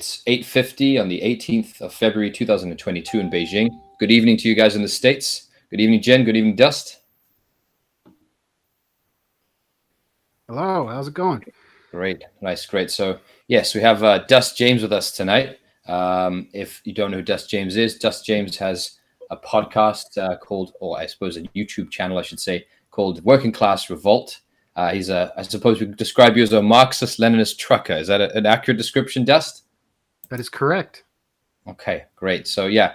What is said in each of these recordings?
It's 8:50 on the 18th of February 2022 in Beijing. Good evening to you guys in the States. Good evening, Jen. Good evening, Dust. Hello, how's it going? Great, nice, great. So, yes, we have Dust James with us tonight. If you don't know who Dust James is, Dust James has a podcast called, or I suppose a YouTube channel, I should say, called Working Class Revolt. I suppose we could describe you as a Marxist-Leninist trucker. Is that an accurate description, Dust? That is correct. Okay, great. So, yeah,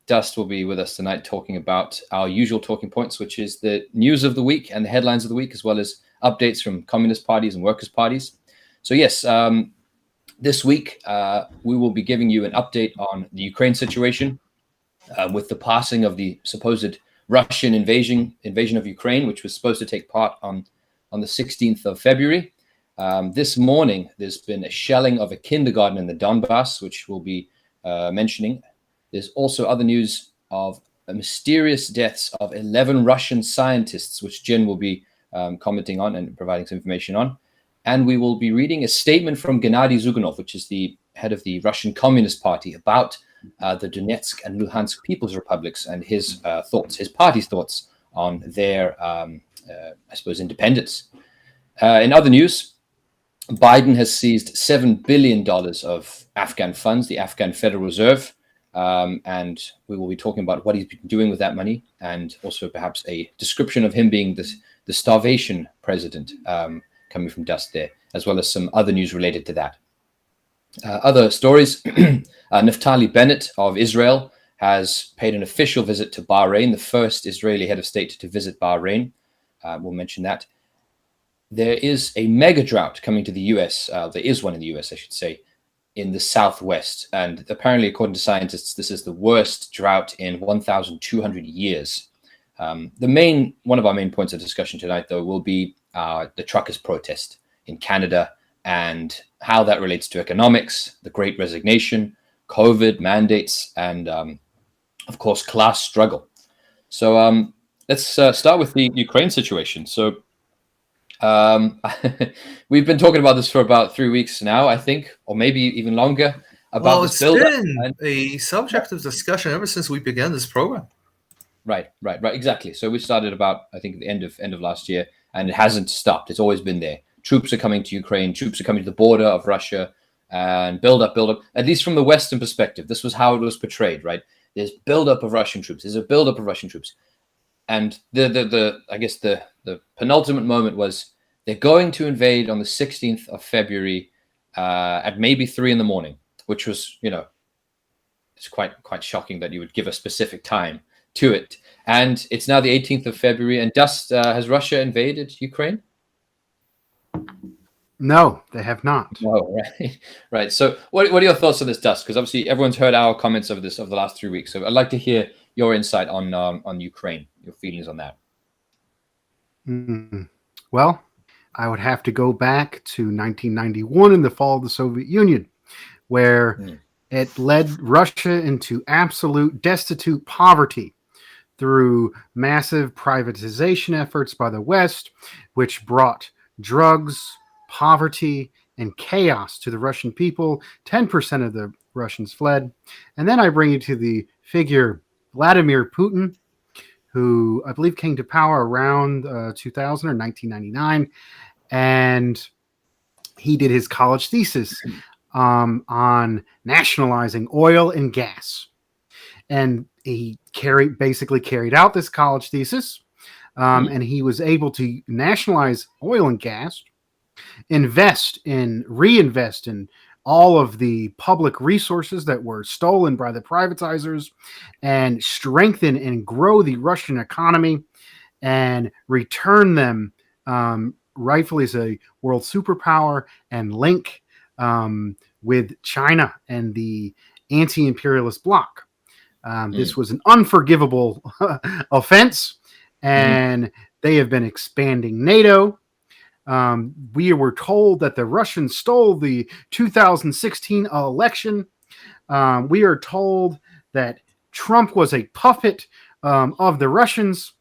Dust will be with us tonight talking about our usual talking points, which is the news of the week and the headlines of the week, as well as updates from communist parties and workers' parties. So, yes, this week we will be giving you an update on the Ukraine situation with the passing of the supposed Russian invasion of Ukraine, which was supposed to take part on the 16th of February. This morning, there's been a shelling of a kindergarten in the Donbass, which we'll be mentioning. There's also other news of mysterious deaths of 11 Russian scientists, which Jen will be commenting on and providing some information on. And we will be reading a statement from Gennady Zyuganov, which is the head of the Russian Communist Party, about the Donetsk and Luhansk People's Republics and his thoughts, his party's thoughts on their, I suppose, independence. In other news, Biden has seized $7 billion of Afghan funds, the Afghan Federal Reserve, and we will be talking about what he's been doing with that money, and also perhaps a description of him being the starvation president, coming from Dust there, as well as some other news related to that. Other stories, Naftali Bennett of Israel has paid an official visit to Bahrain, the first Israeli head of state to visit Bahrain. We'll mention that. There is a mega drought coming to the US. There is one in the US, I should say, in the southwest. And apparently, according to scientists, this is the worst drought in 1,200 years. One of our main points of discussion tonight, though, will be the truckers' protest in Canada and how that relates to economics, the Great Resignation, COVID mandates, and, of course, class struggle. So let's start with the Ukraine situation. So we've been talking about this for about 3 weeks now, I think, or maybe even longer. It's been a subject of discussion ever since we began this program. Right, exactly. So we started about, I think, the end of last year, and it hasn't stopped. It's always been there. Troops are coming to Ukraine. Troops are coming to the border of Russia, and build up. At least from the Western perspective, this was how it was portrayed, right? There's build up of Russian troops. There's a build up of Russian troops, and I guess the penultimate moment was they're going to invade on the 16th of February at maybe 3 a.m, which was, it's quite shocking that you would give a specific time to it. And it's now the 18th of February. And Dust, has Russia invaded Ukraine? No, they have not. No, right. So what are your thoughts on this, Dust? Because obviously everyone's heard our comments over the last 3 weeks. So I'd like to hear your insight on Ukraine, your feelings on that. Well, I would have to go back to 1991 and the fall of the Soviet Union, where it led Russia into absolute destitute poverty through massive privatization efforts by the West, which brought drugs, poverty, and chaos to the Russian people. 10% of the Russians fled. And then I bring you to the figure Vladimir Putin, who I believe came to power around 2000 or 1999. And he did his college thesis on nationalizing oil and gas. And he basically carried out this college thesis. And he was able to nationalize oil and gas, reinvest in all of the public resources that were stolen by the privatizers, and strengthen and grow the Russian economy and return them rightfully as a world superpower and link with China and the anti-imperialist bloc. This was an unforgivable offense, and they have been expanding NATO. We were told that the Russians stole the 2016 election. We are told that Trump was a puppet of the Russians.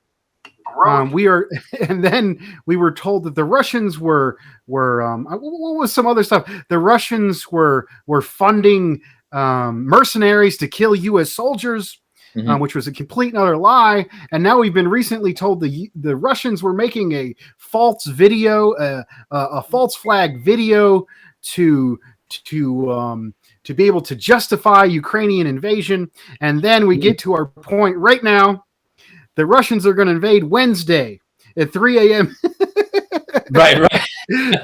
We are, and then we were told that the Russians were what was some other stuff? The Russians were funding mercenaries to kill U.S. soldiers, which was a complete and utter lie. And now we've been recently told the Russians were making a false video, a false flag video to be able to justify Ukrainian invasion. And then we get to our point right now. The Russians are going to invade Wednesday at 3 a.m. right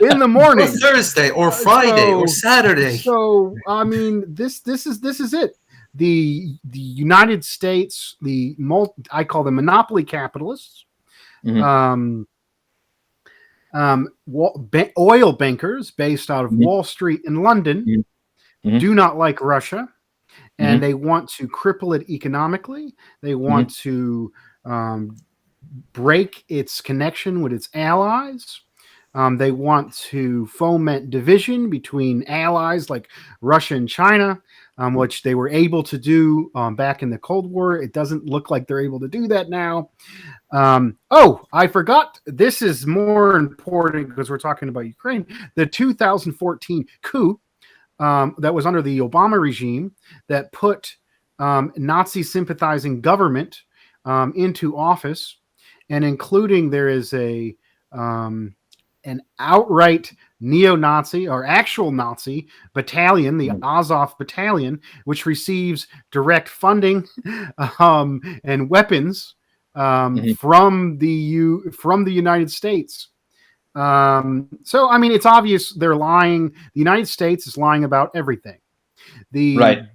in the morning, or Thursday, or Friday, or Saturday. So I mean, this is it. The United States, I call them monopoly capitalists, oil bankers based out of Wall Street in London, do not like Russia, and they want to cripple it economically. They want to break its connection with its allies. They want to foment division between allies like Russia and China, which they were able to do back in the Cold War. It doesn't look like they're able to do that now. I forgot. This is more important because we're talking about Ukraine. The 2014 coup that was under the Obama regime that put Nazi sympathizing government into office, and including there is an outright neo-Nazi or actual Nazi battalion, the Azov battalion, which receives direct funding and weapons from the United States. So I mean, it's obvious they're lying. The United States is lying about everything. The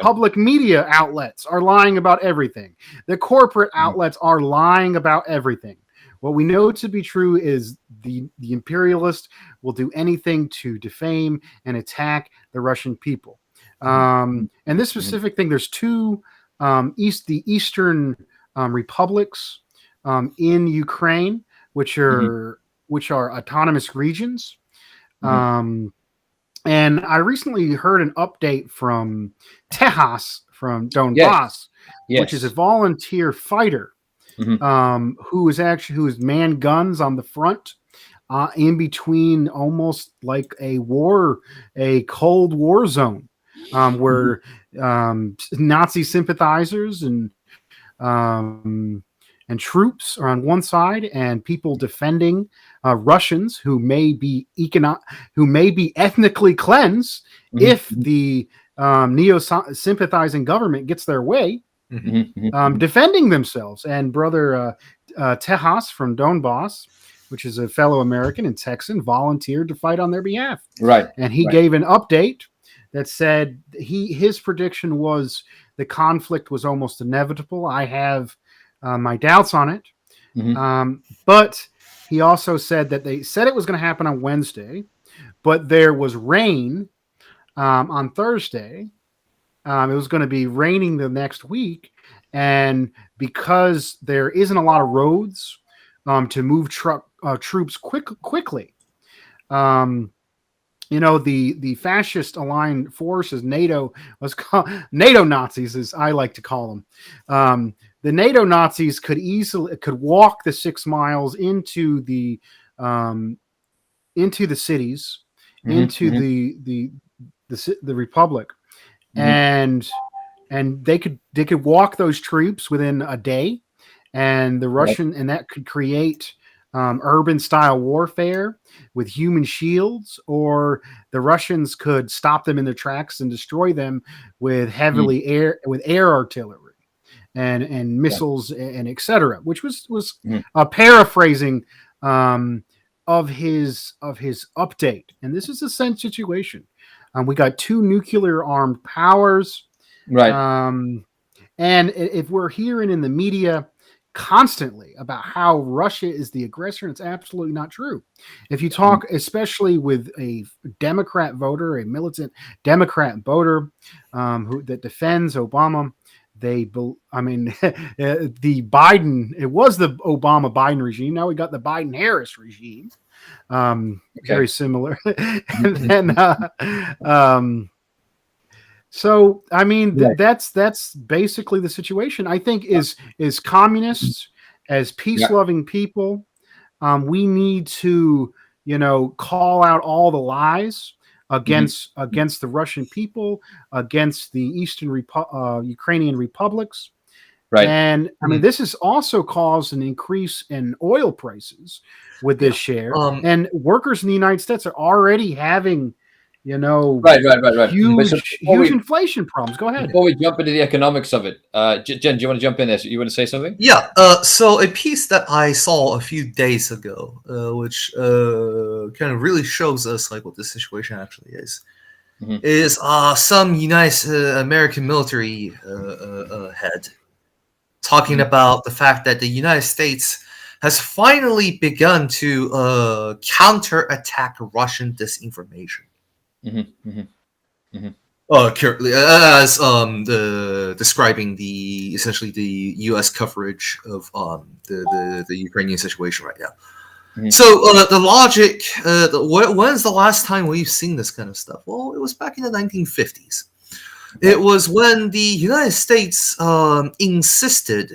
public media outlets are lying about everything. The corporate outlets are lying about everything. What we know to be true is the imperialists will do anything to defame and attack the Russian people. And this specific thing, there's two eastern republics in Ukraine, which are autonomous regions. And I recently heard an update from Tejas from Donbass, which is a volunteer fighter who is manned guns on the front, in between, almost like a Cold War zone, where Nazi sympathizers and troops are on one side, and people defending Russians who may be ethnically cleansed if the neo-sympathizing government gets their way, defending themselves. And brother Tejas from Donbass, which is a fellow American and Texan, volunteered to fight on their behalf. Right. And he gave an update that said his prediction was the conflict was almost inevitable. I have my doubts on it. But he also said that they said it was going to happen on Wednesday, but there was rain on Thursday. It was going to be raining the next week. And because there isn't a lot of roads to move troops quickly, the fascist aligned forces, NATO was called NATO Nazis, as I like to call them. The NATO Nazis could walk the 6 miles into the cities, into the republic, and they could walk those troops within a day, and and that could create urban style warfare with human shields, or the Russians could stop them in their tracks and destroy them with air artillery and missiles and etc., which was a paraphrasing of his update. And this is a sense situation. We got 2 nuclear armed powers, right? And if we're hearing in the media constantly about how Russia is the aggressor, it's absolutely not true. If you talk, especially with a Democrat voter, a militant Democrat voter that defends Obama, the Biden, it was the Obama-Biden regime. Now we got the Biden-Harris regime. Very similar. And then, so I mean, that's basically the situation. I think is communists as peace-loving people, we need to, call out all the lies against the Russian people, against the Ukrainian republics. Right. And I mean, this has also caused an increase in oil prices with this share. And workers in the United States are already having, right. huge inflation problems. Go ahead. Before we jump into the economics of it, Jen, do you want to jump in there? You want to say something? Yeah. So a piece that I saw a few days ago, which kind of really shows us like what the situation actually is some United American military head talking about the fact that the United States has finally begun to counterattack Russian disinformation. Currently, as describing essentially the U.S. coverage of the Ukrainian situation right now. So the logic, when's the last time we've seen this kind of stuff? Well, it was back in the 1950s. It was when the United States insisted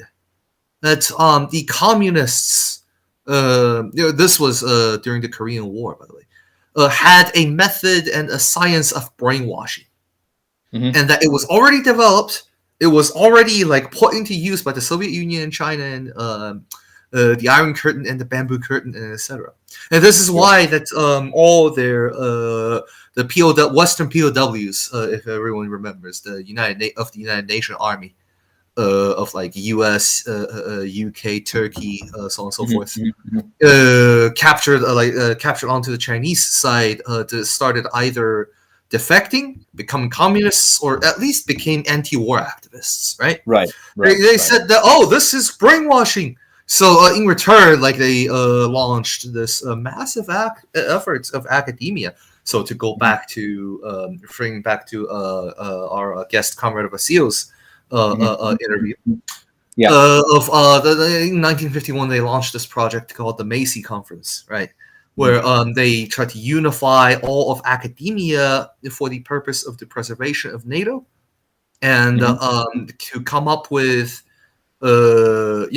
that the communists, this was during the Korean War, by the way, had a method and a science of brainwashing, and that it was already developed. It was already like put into use by the Soviet Union and China and the Iron Curtain and the Bamboo Curtain and etc. And this is why that all their the Western POWs, if everyone remembers, the United Nations Army of like U.S., UK, Turkey, so on and so forth, captured onto the Chinese side, started either defecting, becoming communists, or at least became anti-war activists. Right. They said that this is brainwashing. So in return, like they launched this massive efforts of academia. So to go back to referring back to our guest comrade Vasil's interview, in 1951 they launched this project called the Macy Conference, right, where they tried to unify all of academia for the purpose of the preservation of NATO, and to come up with through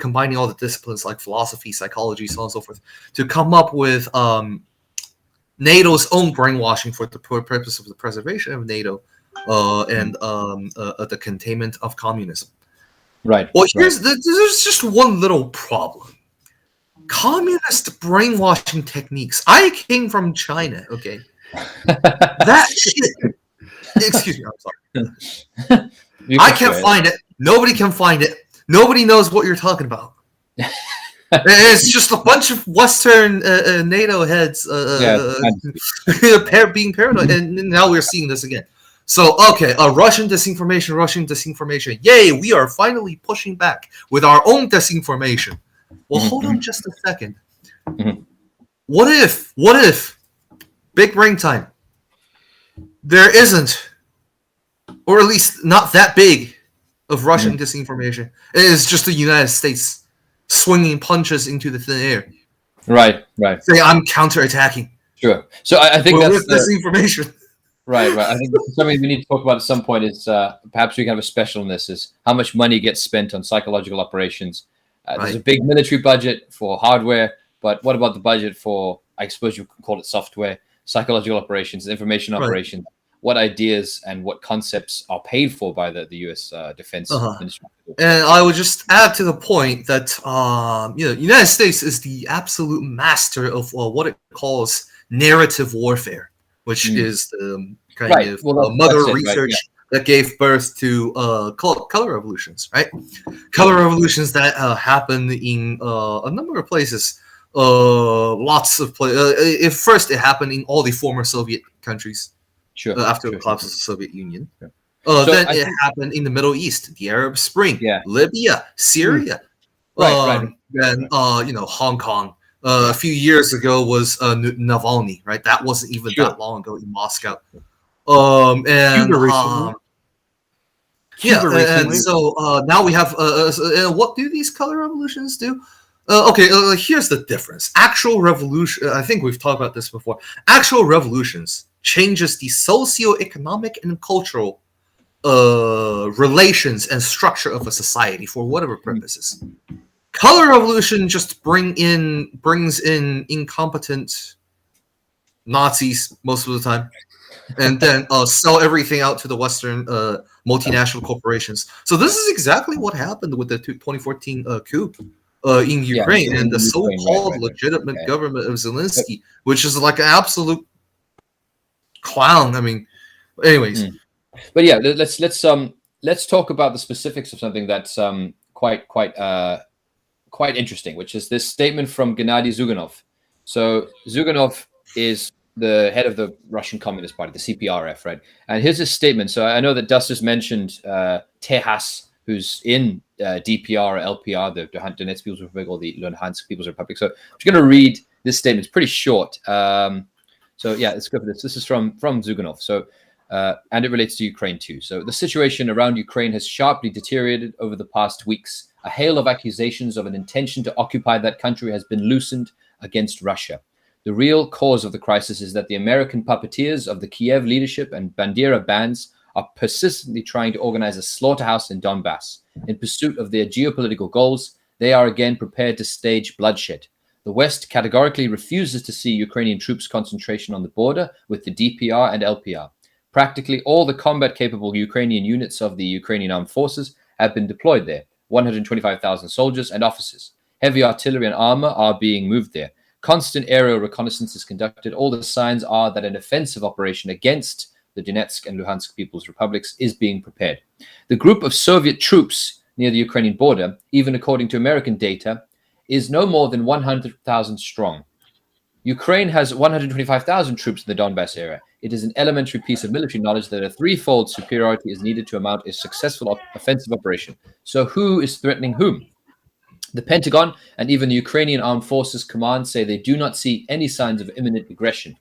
combining all the disciplines like philosophy, psychology, so on and so forth, to come up with NATO's own brainwashing for the purpose of the preservation of NATO and the containment of communism. Right. Well, there's just one little problem. Communist brainwashing techniques. I came from China, okay? That shit. Excuse me, I'm sorry. I can't find it. Nobody can find it. Nobody knows what you're talking about. It's just a bunch of Western NATO heads being paranoid, and now we're seeing this again. So, okay, Russian disinformation. Yay, we are finally pushing back with our own disinformation. Well, hold on just a second. What if, big brain time, there isn't, or at least not that big, of Russian disinformation? It is just the United States swinging punches into the thin air. Right. Say, I'm counterattacking. Sure. So I think that's disinformation. Right. I think something we need to talk about at some point is perhaps we can have a special on this, is how much money gets spent on psychological operations. There's a big military budget for hardware, but what about the budget for, I suppose you could call it software, psychological operations, information operations? What ideas and what concepts are paid for by the U.S. Defense Ministry? And I would just add to the point that the United States is the absolute master of what it calls narrative warfare, which is the kind of mother research that gave birth to color revolutions, right? Color revolutions that happen in a number of places. Lots of places. First, it happened in all the former Soviet countries. After the collapse of the Soviet Union. Then it happened in the Middle East, the Arab Spring, Libya, Syria. Then Hong Kong. A few years ago was Navalny, right? That wasn't even that long ago in Moscow. Cuba recently. And so now we have. What do these color revolutions do? Here's the difference. Actual revolution. I think we've talked about this before. Actual revolutions changes the socio-economic and cultural relations and structure of a society for whatever purposes. Color revolution just brings in incompetent Nazis most of the time, and then sell everything out to the Western multinational corporations. So this is exactly what happened with the 2014 coup in Ukraine and the so-called legitimate government of Zelensky, which is like an absolute clown. I mean, anyways. But yeah, let's talk about the specifics of something that's quite interesting, which is this statement from Gennady Zyuganov. So Zyuganov is the head of the Russian Communist Party, the CPRF, right? And here's his statement. So I know that Dust mentioned Tehas, who's in DPR or LPR, the Donetsk People's Republic, or the Luhansk People's Republic. So I'm just going to read this statement. It's pretty short. So yeah, let's go for this. This is from Zyuganov. So and it relates to Ukraine too. So the situation around Ukraine has sharply deteriorated over the past weeks. A hail of accusations of an intention to occupy that country has been loosened against Russia. The real cause of the crisis is that the American puppeteers of the Kiev leadership and Bandera bands are persistently trying to organize a slaughterhouse in Donbass. In pursuit of their geopolitical goals, they are again prepared to stage bloodshed. The West categorically refuses to see Ukrainian troops concentration on the border with the DPR and LPR. Practically all the combat-capable Ukrainian units of the Ukrainian armed forces have been deployed there, 125,000 soldiers and officers. Heavy artillery and armor are being moved there. Constant aerial reconnaissance is conducted. All the signs are that an offensive operation against the Donetsk and Luhansk People's Republics is being prepared. The group of Soviet troops near the Ukrainian border, even according to American data, is no more than 100,000 strong. Ukraine has 125,000 troops in the Donbass area. It is an elementary piece of military knowledge that a threefold superiority is needed to mount a successful offensive operation. So who is threatening whom? The Pentagon and even the Ukrainian Armed Forces Command say they do not see any signs of imminent aggression.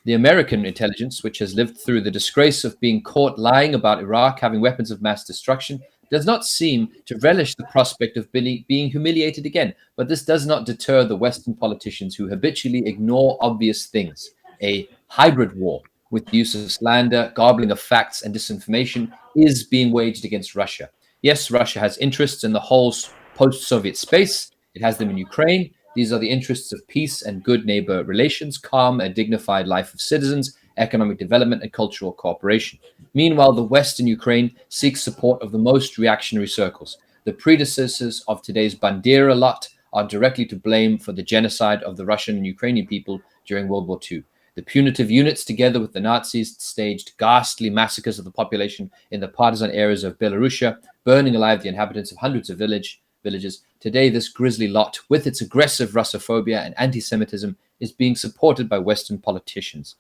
The American intelligence, which has lived through the disgrace of being caught lying about Iraq having weapons of mass destruction, does not seem to relish the prospect of being humiliated again. But this does not deter the Western politicians who habitually ignore obvious things. A hybrid war with the use of slander, garbling of facts, and disinformation is being waged against Russia. Yes, Russia has interests in the whole post-Soviet space. It has them in Ukraine. These are the interests of peace and good neighbor relations, calm and dignified life of citizens, economic development, and cultural cooperation. Meanwhile, the West in Ukraine seeks support of the most reactionary circles. The predecessors of today's Bandera lot are directly to blame for the genocide of the Russian and Ukrainian people during World War II. The punitive units, together with the Nazis, staged ghastly massacres of the population in the partisan areas of Belarusia, burning alive the inhabitants of hundreds of villages. Today, this grisly lot, with its aggressive Russophobia and anti-Semitism, is being supported by Western politicians.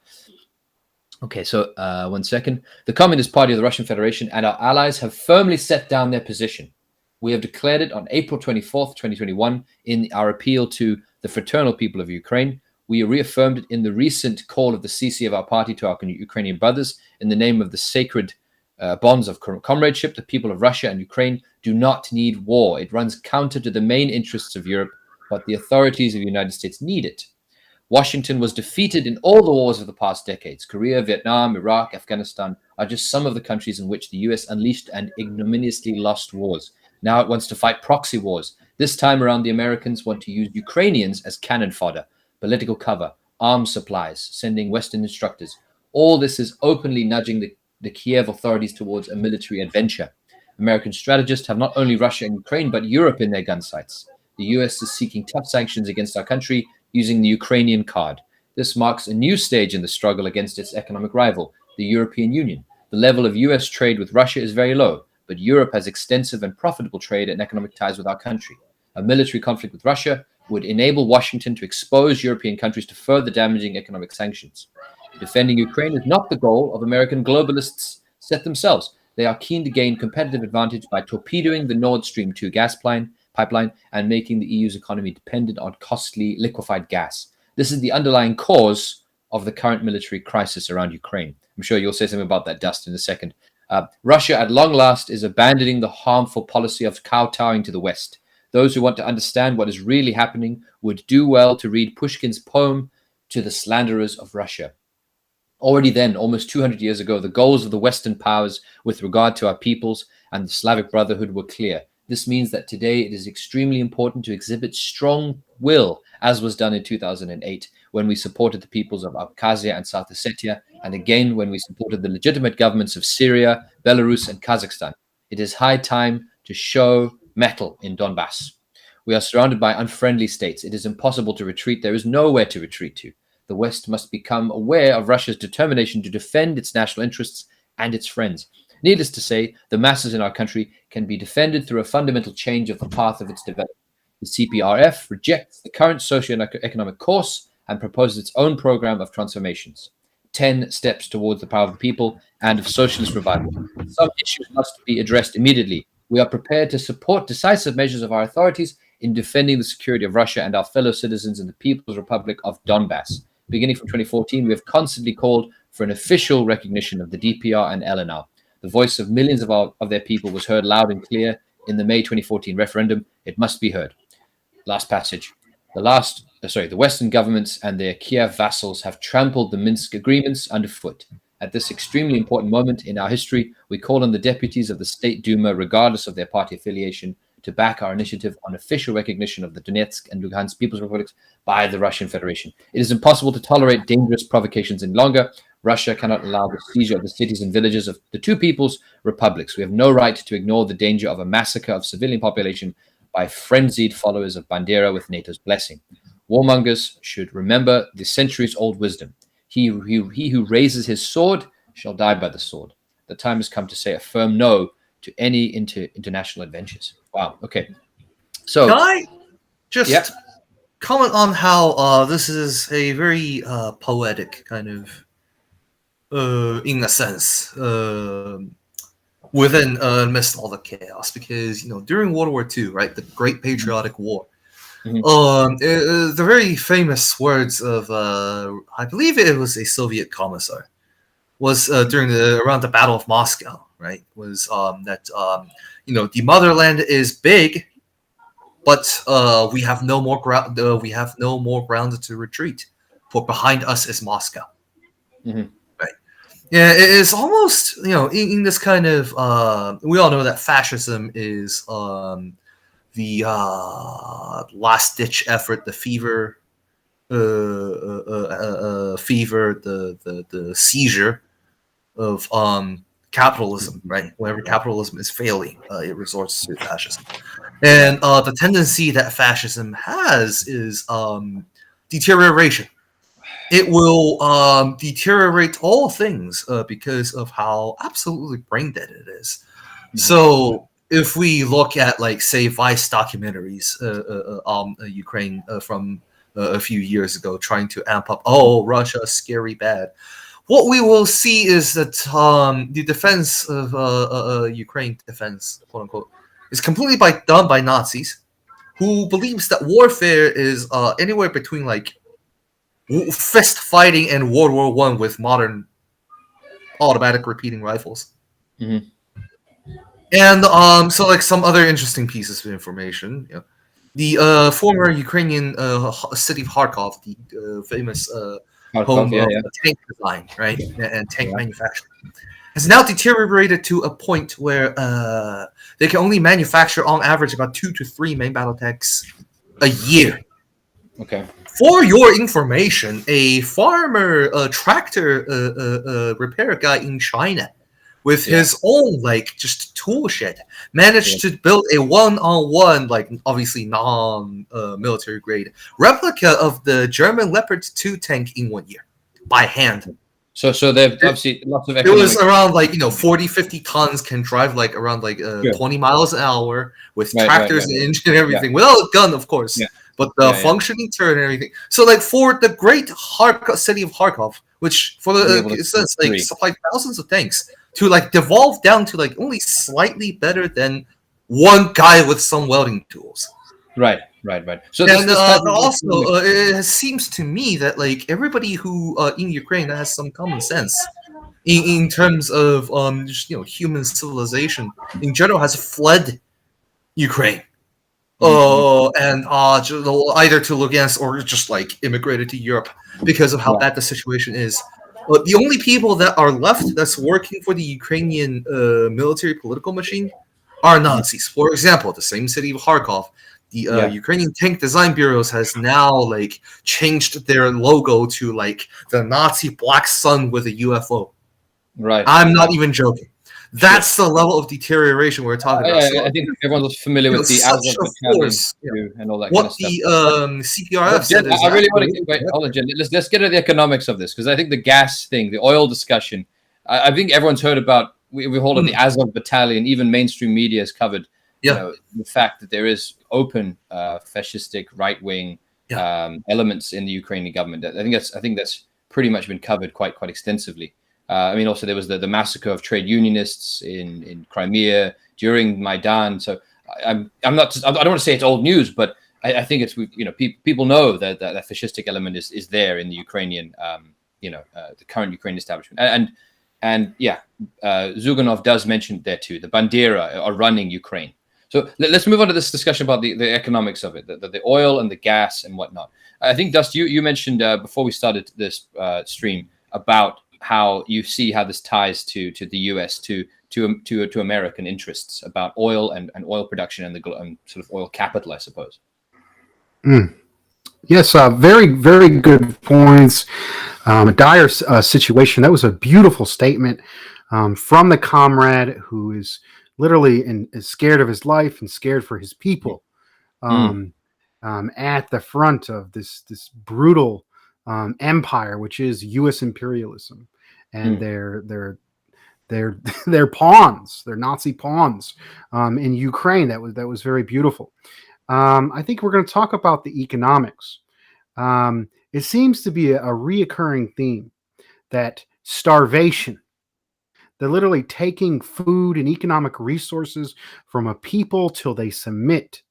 Okay, so 1 second. The Communist Party of the Russian Federation and our allies have firmly set down their position. We have declared it on April 24th, 2021, in our appeal to the fraternal people of Ukraine. We reaffirmed it in the recent call of the CC of our party to our Ukrainian brothers in the name of the sacred bonds of comradeship. The people of Russia and Ukraine do not need war. It runs counter to the main interests of Europe, but the authorities of the United States need it. Washington was defeated in all the wars of the past decades. Korea, Vietnam, Iraq, Afghanistan are just some of the countries in which the US unleashed and ignominiously lost wars. Now it wants to fight proxy wars. This time around, the Americans want to use Ukrainians as cannon fodder, political cover, arms supplies, sending Western instructors. All this is openly nudging the Kiev authorities towards a military adventure. American strategists have not only Russia and Ukraine, but Europe in their gun sights. The US is seeking tough sanctions against our country using the Ukrainian card. This marks a new stage in the struggle against its economic rival, the European Union. The level of US trade with Russia is very low, but Europe has extensive and profitable trade and economic ties with our country. A military conflict with Russia would enable Washington to expose European countries to further damaging economic sanctions. Defending Ukraine is not the goal of American globalists set themselves. They are keen to gain competitive advantage by torpedoing the Nord Stream 2 gas pipeline and making the EU's economy dependent on costly liquefied gas. This is the underlying cause of the current military crisis around Ukraine. I'm sure you'll say something about that, Dust, in a second. Russia, at long last, is abandoning the harmful policy of kowtowing to the West. Those who want to understand what is really happening would do well to read Pushkin's poem To the Slanderers of Russia. Already then, almost 200 years ago, the goals of the Western powers with regard to our peoples and the Slavic Brotherhood were clear. This means that today it is extremely important to exhibit strong will, as was done in 2008, when we supported the peoples of Abkhazia and South Ossetia, and again when we supported the legitimate governments of Syria, Belarus, and Kazakhstan. It is high time to show mettle in Donbass. We are surrounded by unfriendly states. It is impossible to retreat. There is nowhere to retreat to. The West must become aware of Russia's determination to defend its national interests and its friends. Needless to say, the masses in our country can be defended through a fundamental change of the path of its development. The CPRF rejects the current socio-economic course and proposes its own program of transformations. 10 steps towards the power of the people and of socialist revival. Some issues must be addressed immediately. We are prepared to support decisive measures of our authorities in defending the security of Russia and our fellow citizens in the People's Republic of Donbass. Beginning from 2014, we have constantly called for an official recognition of the DPR and LNR. The voice of millions of their people was heard loud and clear in the May 2014 referendum. It must be heard. Last passage. The Western governments and their Kiev vassals have trampled the Minsk agreements underfoot. At this extremely important moment in our history, we call on the deputies of the State Duma, regardless of their party affiliation, to back our initiative on official recognition of the Donetsk and Lugansk People's Republics by the Russian Federation. It is impossible to tolerate dangerous provocations any longer. Russia cannot allow the seizure of the cities and villages of the two people's republics. We have no right to ignore the danger of a massacre of civilian population by frenzied followers of Bandera with NATO's blessing. Warmongers should remember the centuries-old wisdom. He who raises his sword shall die by the sword. The time has come to say a firm no to any international adventures. Wow. Okay. So can I just comment on how this is a very poetic kind of, in a sense, within amidst all the chaos, because during World War II, right, the Great Patriotic War, the very famous words of I believe it was a Soviet commissar was around the Battle of Moscow, right? Was that the motherland is big, but we have no more ground. We have no more ground to retreat, for behind us is Moscow. Mm-hmm. Right? Yeah, it's almost in this kind of. We all know that fascism is the last ditch effort, the fever, the seizure of capitalism, right? Whenever capitalism is failing, it resorts to fascism, and the tendency that fascism has is deterioration. It will deteriorate all things because of how absolutely brain dead it is. Mm-hmm. So if we look at, like, say, Vice documentaries on Ukraine from a few years ago, trying to amp up, Russia, scary, bad. What we will see is that the defense of Ukraine defense, quote unquote, is completely done by Nazis, who believes that warfare is anywhere between like fist fighting and World War I with modern automatic repeating rifles. Mm-hmm. And so, like, some other interesting pieces of information. The former Ukrainian city of Kharkov, the famous home of tank design, right, and tank manufacturing, has now deteriorated to a point where they can only manufacture, on average, about 2 to 3 main battle tanks a year. Okay. For your information, a farmer tractor repair guy in China, with his own, like, just tool shed, managed to build a one-on-one, like, obviously non-military grade replica of the German Leopard 2 tank in 1 year by hand. So they've obviously lots of. It was around 40, 50 tons, can drive like around 20 miles an hour with tractors and engine and everything, without a gun, of course, but the functioning turret and everything. So, like, for the great city of Kharkov, which for the supplied thousands of tanks, to like devolve down to like only slightly better than one guy with some welding tools. Right. So it seems to me that, like, everybody who in Ukraine that has some common sense in terms of human civilization in general has fled Ukraine, and either to look against or just like immigrated to Europe because of how bad the situation is. The only people that are left that's working for the Ukrainian military political machine are Nazis. For example, the same city of Kharkov, the Ukrainian Tank Design Bureaus has now like changed their logo to like the Nazi black sun with a UFO. Right. I'm not even joking. That's the level of deterioration we're talking about. So, I think everyone's familiar with the Azov battalion and all that kind of stuff. What the CPRF said is I really want to wait. Hold on, Jen. Let's get to the economics of this, because I think the gas thing, the oil discussion, I think everyone's heard about. We hold it the Azov battalion. Even mainstream media has covered. You know, the fact that there is open fascistic right wing elements in the Ukrainian government. I think that's pretty much been covered quite extensively. I mean, also there was the massacre of trade unionists in Crimea during Maidan. So I don't want to say it's old news, but I think it's, you know, people know that that fascistic element is there in the Ukrainian, the current Ukrainian establishment. And Zyuganov does mention there too. The Bandera are running Ukraine. So let's move on to this discussion about the economics of it, the oil and the gas and whatnot. I think, Dust, you mentioned before we started this stream about how you see how this ties to the U.S. to American interests about oil and oil production and the sort of oil capital, I suppose. Yes, very, very good points. A dire situation. That was a beautiful statement from the comrade who is literally is scared of his life and scared for his people at the front of this brutal empire, which is U.S. imperialism, and their pawns, their Nazi pawns in Ukraine. That was very beautiful. I think we're going to talk about the economics. It seems to be a reoccurring theme that starvation, they're literally taking food and economic resources from a people till they submit,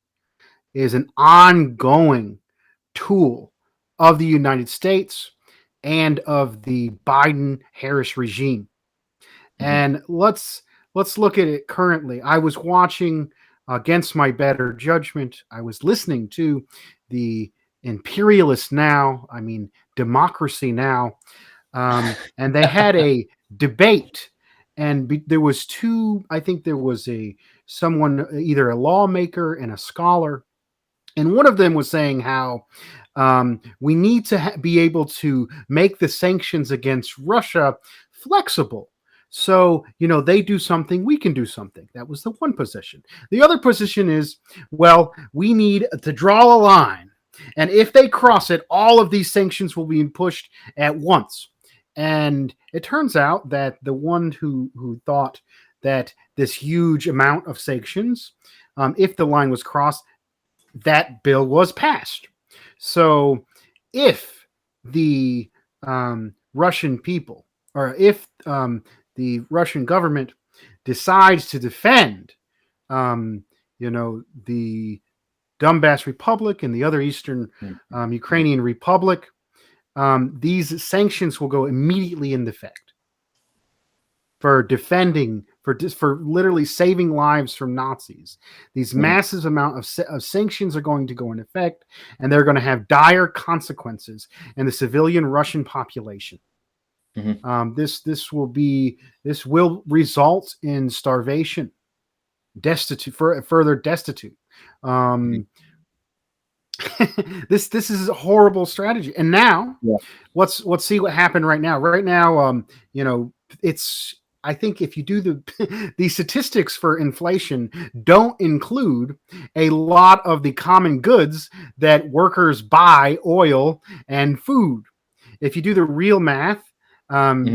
is an ongoing tool of the United States and of the Biden-Harris regime. And let's look at it currently. I was watching, against my better judgment, I was listening to the Imperialist Now, Democracy Now, and they had a debate, and there was two. I think there was someone, either a lawmaker and a scholar, and one of them was saying how we need to be able to make the sanctions against Russia flexible. So, they do something, we can do something. That was the one position. The other position is, well, we need to draw a line. And if they cross it, all of these sanctions will be pushed at once. And it turns out that the one who thought that this huge amount of sanctions, if the line was crossed, that bill was passed. So if the Russian people, or if the Russian government decides to defend, the Donbass Republic and the other Eastern Ukrainian Republic, these sanctions will go immediately into effect for defending, for literally saving lives from Nazis. These massive amount of sanctions are going to go into effect, and they're going to have dire consequences in the civilian Russian population. This will result in starvation, further destitute. This is a horrible strategy. And now, let's see what happened right now. Right now, I think if you do the statistics for inflation don't include a lot of the common goods that workers buy, oil and food. If you do the real math,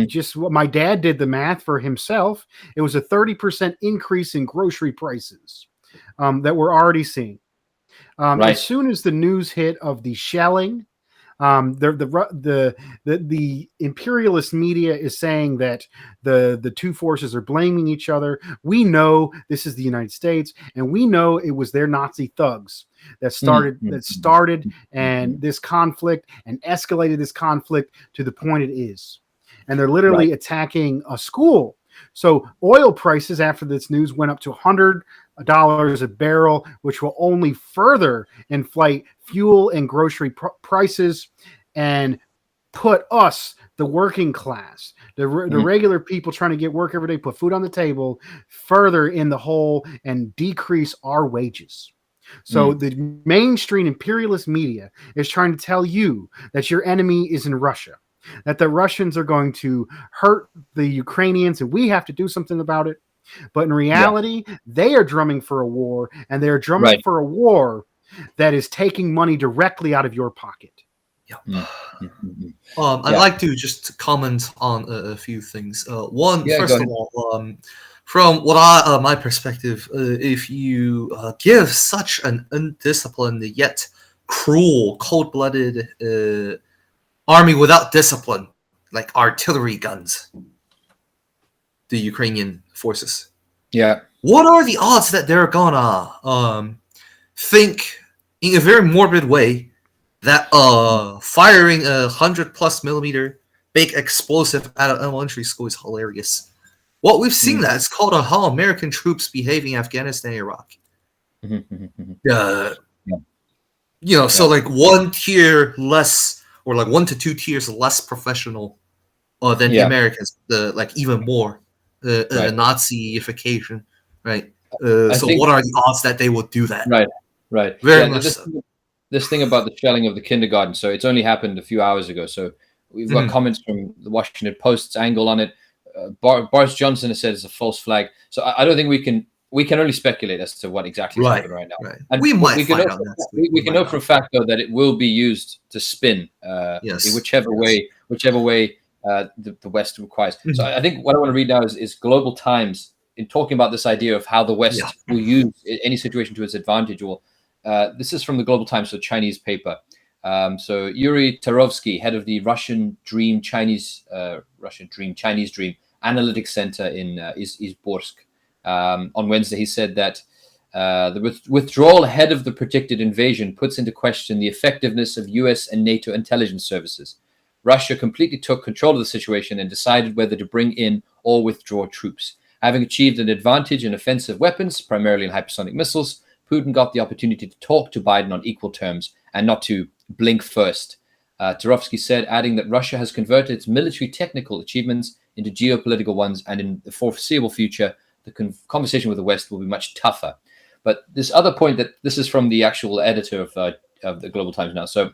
just what my dad did the math for himself, it was a 30% increase in grocery prices that we're already seeing. As soon as the news hit of the shelling, the imperialist media is saying that the two forces are blaming each other. We know this is the United States, and we know it was their Nazi thugs that started and this conflict and escalated this conflict to the point it is. And they're literally attacking a school. So oil prices after this news went up to $100 a barrel, which will only further inflate fuel and grocery prices and put us the working class, the regular people trying to get work every day, put food on the table, further in the hole and decrease our wages. So the mainstream imperialist media is trying to tell you that your enemy is in Russia, that the Russians are going to hurt the Ukrainians and we have to do something about it. But in reality, they are drumming for a war, and they're drumming for a war that is taking money directly out of your pocket. I'd like to just comment on a few things. One, first of all, from what my perspective, if you give such an undisciplined yet cruel, cold-blooded army without discipline, like artillery guns, the Ukrainian forces, what are the odds that they're gonna think in a very morbid way that firing 100+ millimeter big explosive at an elementary school is hilarious? What we've seen that it's called how American troops behave in Afghanistan and Iraq. So like one tier less, or like 1 to 2 tiers less professional than the Americans, like even more Naziification, right? So what are the odds that they would do that? Right. Very much this thing about the shelling of the kindergarten. So it's only happened a few hours ago. So we've got comments from the Washington Post's angle on it. Boris Johnson has said it's a false flag. So I don't think we can only speculate as to what exactly is happening right now. And we might find out. We can know for a fact though that it will be used to spin in whichever way the West requires. So I think what I want to read now is Global Times in talking about this idea of how the West will use any situation to its advantage. Or this is from the Global Times, so Chinese paper. So Yuri Tarovsky, head of the Russian Dream Chinese Dream Analytics Center in Izborsk, on Wednesday, he said that the withdrawal ahead of the predicted invasion puts into question the effectiveness of US and NATO intelligence services. Russia completely took control of the situation and decided whether to bring in or withdraw troops. Having achieved an advantage in offensive weapons, primarily in hypersonic missiles, Putin got the opportunity to talk to Biden on equal terms and not to blink first. Tarovsky said, adding that Russia has converted its military technical achievements into geopolitical ones, and in the foreseeable future, the conversation with the West will be much tougher. But this other point, that this is from the actual editor of the Global Times now. So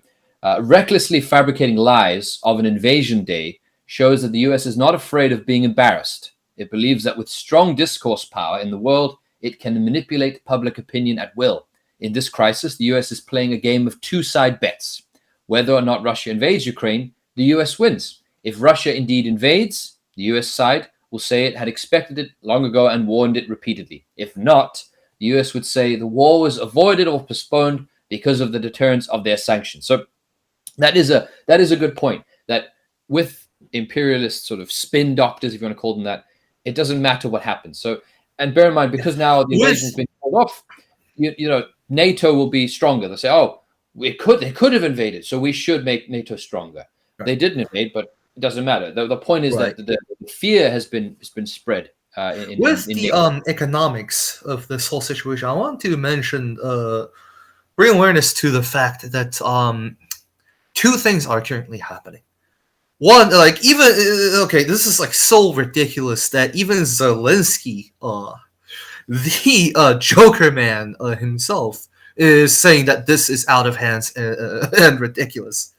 recklessly fabricating lies of an invasion day shows that the US is not afraid of being embarrassed. It believes that with strong discourse power in the world, it can manipulate public opinion at will. In this crisis, the US is playing a game of two-side bets. Whether or not Russia invades Ukraine, the US wins. If Russia indeed invades, the US side will say it had expected it long ago and warned it repeatedly. If not, the US would say the war was avoided or postponed because of the deterrence of their sanctions. So that is a good point, that with imperialist sort of spin doctors, if you want to call them that, it doesn't matter what happens. So, and bear in mind, because now the invasion has been called off, you know, NATO will be stronger. They'll say, oh, they could have invaded, so we should make NATO stronger. Right. They didn't invade, but it doesn't matter. The point is that the fear has been spread. With the economics of this whole situation, I want to mention, bring awareness to the fact that two things are currently happening. One, like, even this is like so ridiculous that even Zelensky, the Joker man himself, is saying that this is out of hands and ridiculous.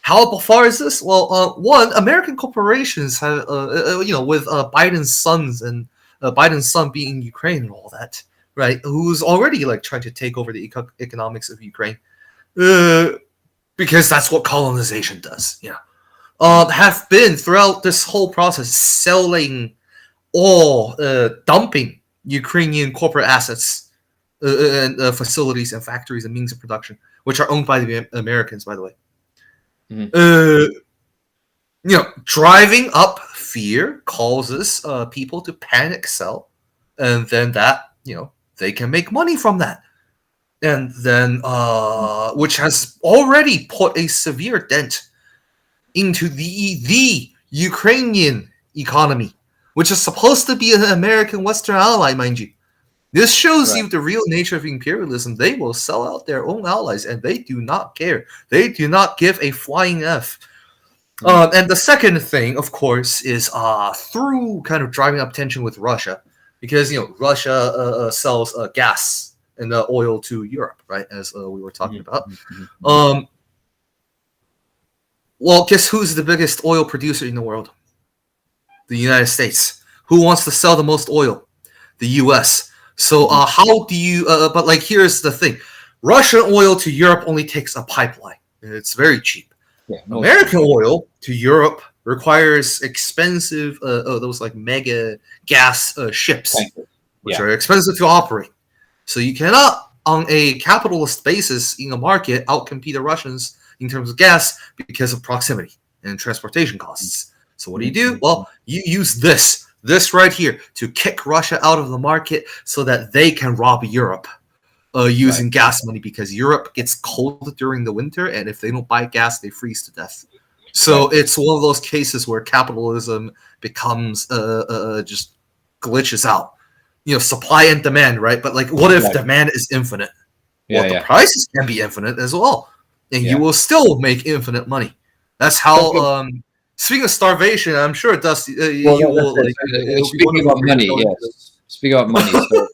How far is this? Well, one, American corporations have, with Biden's sons and Biden's son being in Ukraine and all that, right? Who's already like trying to take over the economics of Ukraine, because that's what colonization does. Yeah, have been throughout this whole process selling or dumping Ukrainian corporate assets and facilities and factories and means of production, which are owned by the Americans, by the way. Driving up fear causes people to panic sell, and then that, they can make money from that. And then, which has already put a severe dent into the Ukrainian economy, which is supposed to be an American Western ally, mind you. This shows you the real nature of imperialism. They will sell out their own allies, and they do not care. They do not give a flying F. And the second thing, of course, is through kind of driving up tension with Russia, because Russia sells gas and oil to Europe, right? As we were talking about. Well, guess who's the biggest oil producer in the world? The United States. Who wants to sell the most oil? The U.S. So how do you? But like, here's the thing: Russian oil to Europe only takes a pipeline. It's very cheap. Yeah, American oil to Europe requires expensive, those like mega gas ships, which are expensive to operate. So you cannot, on a capitalist basis in a market, outcompete the Russians in terms of gas because of proximity and transportation costs. So what do? Well, you use this right here to kick Russia out of the market so that they can rob Europe using gas money, because Europe gets cold during the winter, and if they don't buy gas, they freeze to death. So it's one of those cases where capitalism becomes just glitches out. Supply and demand, right? But like, what if demand is infinite? Well, the prices can be infinite as well, and you will still make infinite money. That's how. Speaking of starvation, I'm sure Dusty, you will. Speaking about money, yes. Speaking about money, so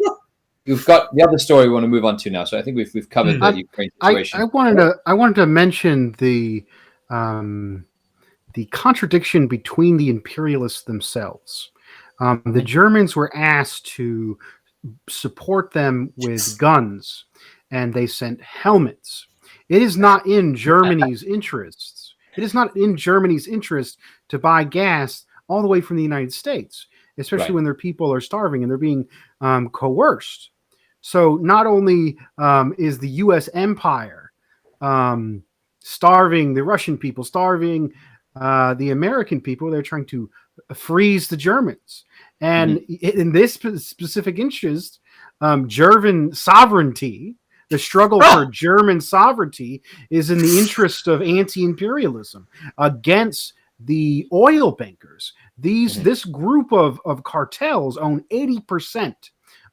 we've got the other story we want to move on to now. So I think we've covered the Ukraine situation. I wanted to mention the contradiction between the imperialists themselves. The Germans were asked to support them with guns, and they sent helmets. It is not in Germany's interests. It is not in Germany's interest to buy gas all the way from the United States, especially when their people are starving and they're being coerced. So not only is the U.S. empire starving the Russian people, starving the American people, they're trying to freeze the Germans. And in this specific interest, German sovereignty, the struggle for German sovereignty, is in the interest of anti-imperialism against the oil bankers. This group of cartels own 80%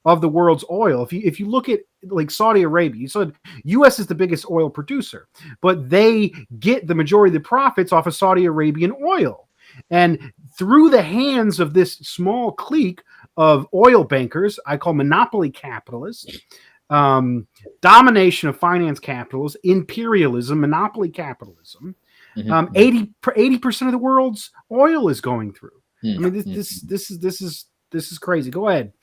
of the world's oil. If you look at like Saudi Arabia, you said U.S. is the biggest oil producer, but they get the majority of the profits off of Saudi Arabian oil. And through the hands of this small clique of oil bankers, I call monopoly capitalists, domination of finance capitals, imperialism, monopoly capitalism, 80% of the world's oil is going through. I mean, this is crazy. Go ahead.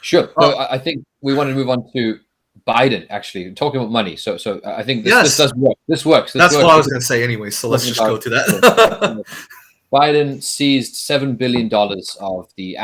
Sure. So I think we want to move on to Biden, actually, talking about money. So I think this does work. This works. That's what I was going to say anyway, so let's just go to that. Biden seized $7 billion of the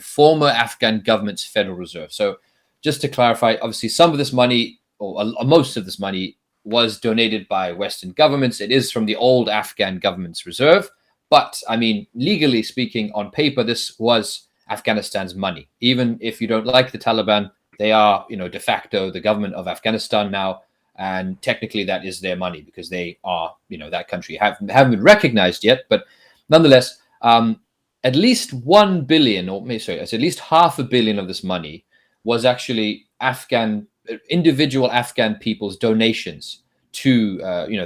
former Afghan government's Federal Reserve. So just to clarify, obviously some of this money, or most of this money, was donated by Western governments. It is from the old Afghan government's reserve. But, I mean, legally speaking, on paper, this was Afghanistan's money. Even if you don't like the Taliban, they are, de facto the government of Afghanistan now, and technically that is their money because they are, that country haven't been recognized yet. But nonetheless, at least 1 billion, at least $500 million of this money was actually individual Afghan people's donations to,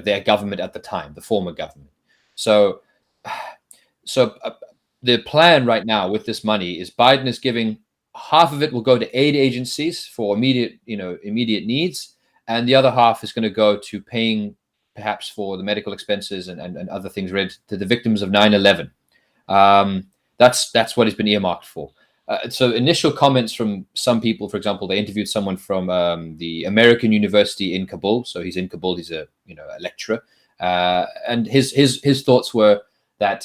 their government at the time, the former government. So the plan right now with this money is Biden is giving half of it will go to aid agencies for immediate needs, and the other half is going to go to paying perhaps for the medical expenses and other things related to the victims of 9/11. That's what it's been earmarked for. So initial comments from some people, for example, they interviewed someone from the American University in Kabul. So he's in Kabul. He's a lecturer, and his thoughts were that,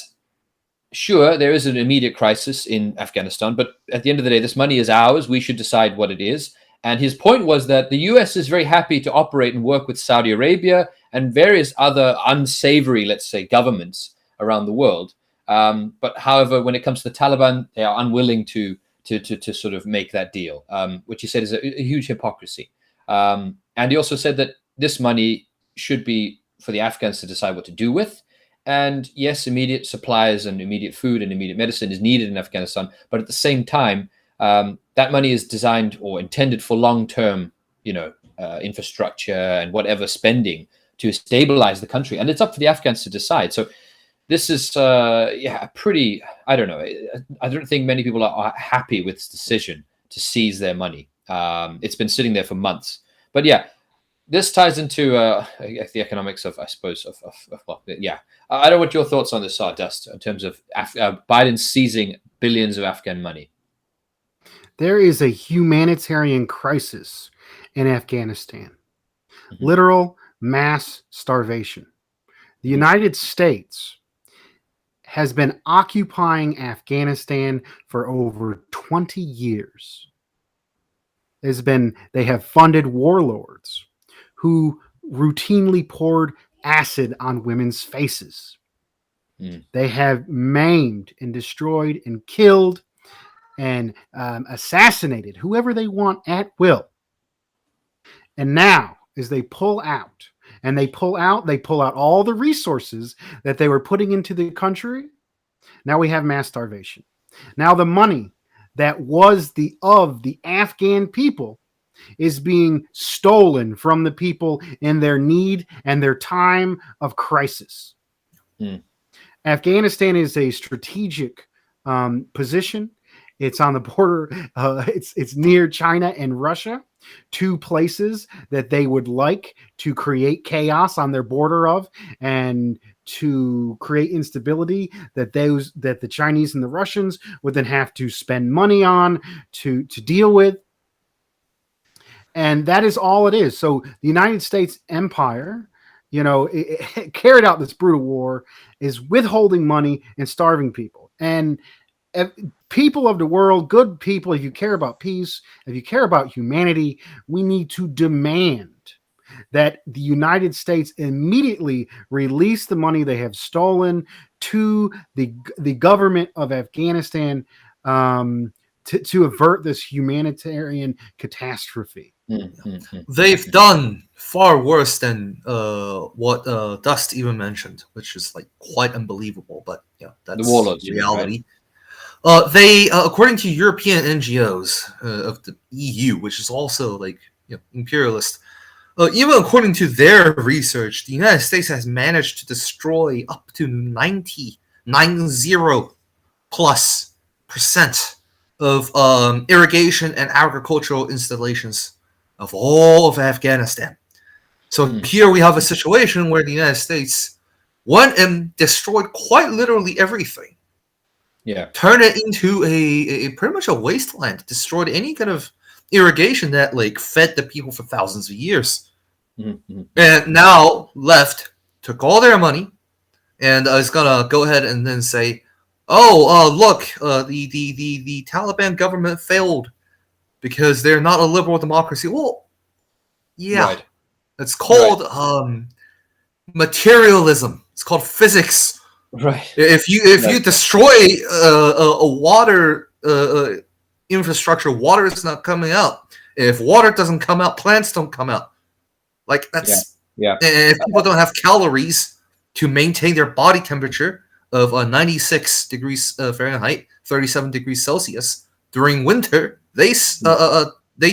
sure, there is an immediate crisis in Afghanistan, but at the end of the day, this money is ours. We should decide what it is. And his point was that the U.S. is very happy to operate and work with Saudi Arabia and various other unsavory, let's say, governments around the world. But however, when it comes to the Taliban, they are unwilling to sort of make that deal, which he said is a huge hypocrisy. And he also said that this money should be for the Afghans to decide what to do with. And yes, immediate supplies and immediate food and immediate medicine is needed in Afghanistan. But at the same time, that money is designed or intended for long-term, infrastructure and whatever spending to stabilize the country. And it's up for the Afghans to decide. So this is pretty. I don't know. I don't think many people are happy with this decision to seize their money. It's been sitting there for months. But yeah, this ties into the economics of, I suppose, well, yeah. I don't know what your thoughts on this are, Dust, in terms of Biden seizing billions of Afghan money. There is a humanitarian crisis in Afghanistan. Mm-hmm. Literal mass starvation. The United States has been occupying Afghanistan for over 20 years. They have funded warlords who routinely poured acid on women's faces. They have maimed and destroyed and killed and assassinated whoever they want at will. And now, as they pull out all the resources that they were putting into the country. Now we have mass starvation. Now the money that was the Afghan people is being stolen from the people in their need and their time of crisis. Afghanistan is a strategic position. It's on the border. It's near China and Russia, two places that they would like to create chaos on their border of, and to create instability that the Chinese and the Russians would then have to spend money on to deal with. And that is all it is. So the United States empire, it carried out this brutal war, is withholding money and starving people. And people of the world, good people, if you care about peace, if you care about humanity, we need to demand that the United States immediately release the money they have stolen to the government of Afghanistan to avert this humanitarian catastrophe. They've done far worse than what Dust even mentioned, which is like quite unbelievable. But yeah, that's the warlords, reality. Right? They, according to European NGOs of the EU, which is also like imperialist, even according to their research, the United States has managed to destroy up to 90% plus of irrigation and agricultural installations of all of Afghanistan. So here we have a situation where the United States went and destroyed quite literally everything. Yeah, turned it into a pretty much a wasteland. Destroyed any kind of irrigation that like fed the people for thousands of years. And now took all their money, and is gonna go ahead and then say, look, the Taliban government failed because they're not a liberal democracy. Well, yeah, right. It's called materialism. It's called physics. Right. If you destroy a water infrastructure, water is not coming out. If water doesn't come out, plants don't come out. Like that's And if people don't have calories to maintain their body temperature of 96 degrees Fahrenheit, 37 degrees Celsius during winter, they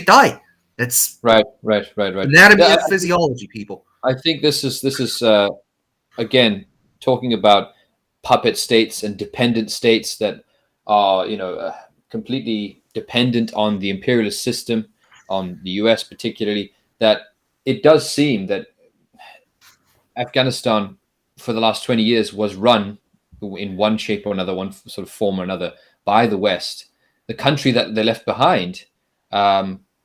die. It's right. Anatomy and physiology, people. I think this is again talking about puppet states and dependent states that are completely dependent on the imperialist system, on the US particularly. That it does seem that Afghanistan for the last 20 years was run in one shape or another, one sort of form or another, by the West. The country that they left behind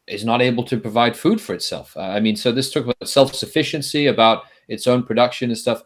is not able to provide food for itself. So this talk about self-sufficiency, about its own production and stuff.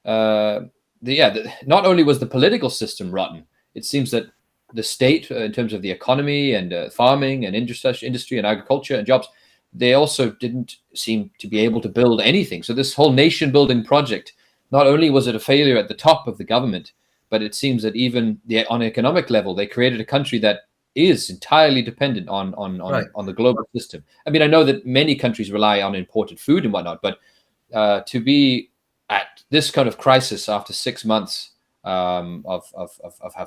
Not only was the political system rotten, it seems that the state, in terms of the economy and farming and industry and agriculture and jobs, they also didn't seem to be able to build anything. So this whole nation-building project, not only was it a failure at the top of the government, but it seems that even on an economic level, they created a country that is entirely dependent on the global system. I mean, I know that many countries rely on imported food and whatnot, but to be at this kind of crisis after 6 months of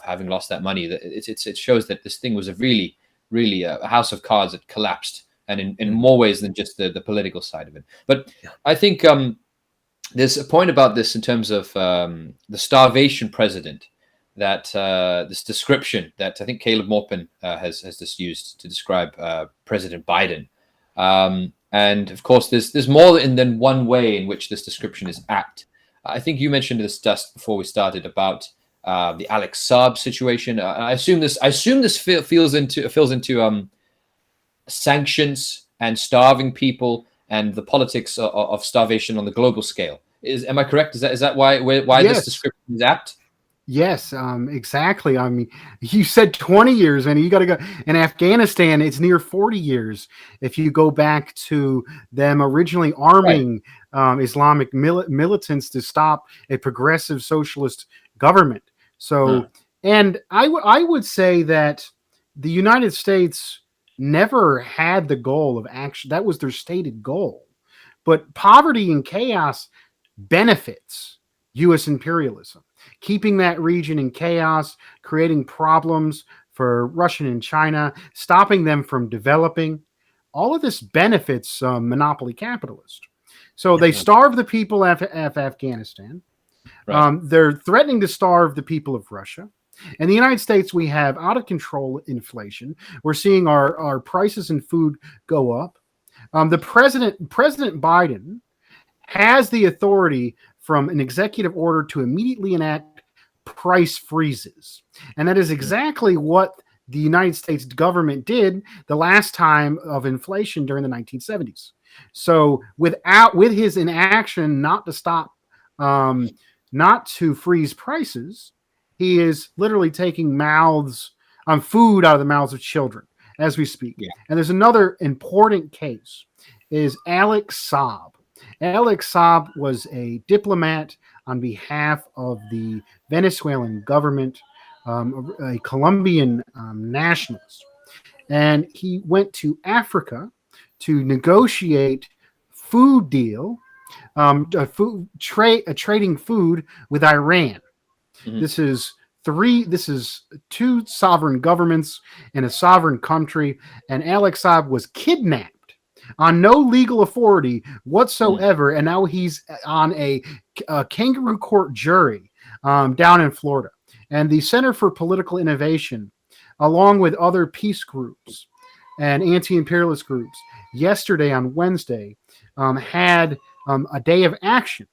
having lost that money, it shows that this thing was a really a house of cards that collapsed, and in more ways than just the political side of it. But I think there's a point about this in terms of the starvation president, that this description that I think Caleb Maupin has just used to describe President Biden. And of course, there's more than one way in which this description is apt. I think you mentioned this just before we started about the Alex Saab situation. I assume this fills into sanctions and starving people and the politics of starvation on the global scale. Am I correct? Is that why Yes. this description is apt? Yes, exactly. I mean, you said 20 years, and you got to go. In Afghanistan, it's near 40 years. If you go back to them originally arming Islamic militants to stop a progressive socialist government. So, and I would say that the United States never had the goal of action. That was their stated goal. But poverty and chaos benefits U.S. imperialism, keeping that region in chaos, creating problems for Russia and China, stopping them from developing. All of this benefits monopoly capitalists. So they starve the people of Afghanistan. Right. They're threatening to starve the people of Russia. In the United States, we have out of control inflation. We're seeing our prices in food go up. President Biden has the authority from an executive order to immediately enact price freezes. And that is exactly what the United States government did the last time of inflation during the 1970s. So with his inaction not to stop, not to freeze prices, he is literally taking food out of the mouths of children as we speak. Yeah. And there's another important case is Alex Saab. Alex Saab was a diplomat on behalf of the Venezuelan government, a Colombian nationalist. And he went to Africa to negotiate food deal, a trading food with Iran. Mhm. This is two sovereign governments in a sovereign country, and Alex Saab was kidnapped on no legal authority whatsoever, and now he's on a kangaroo court jury down in Florida. And the Center for Political Innovation, along with other peace groups and anti-imperialist groups, yesterday on Wednesday had a day of action.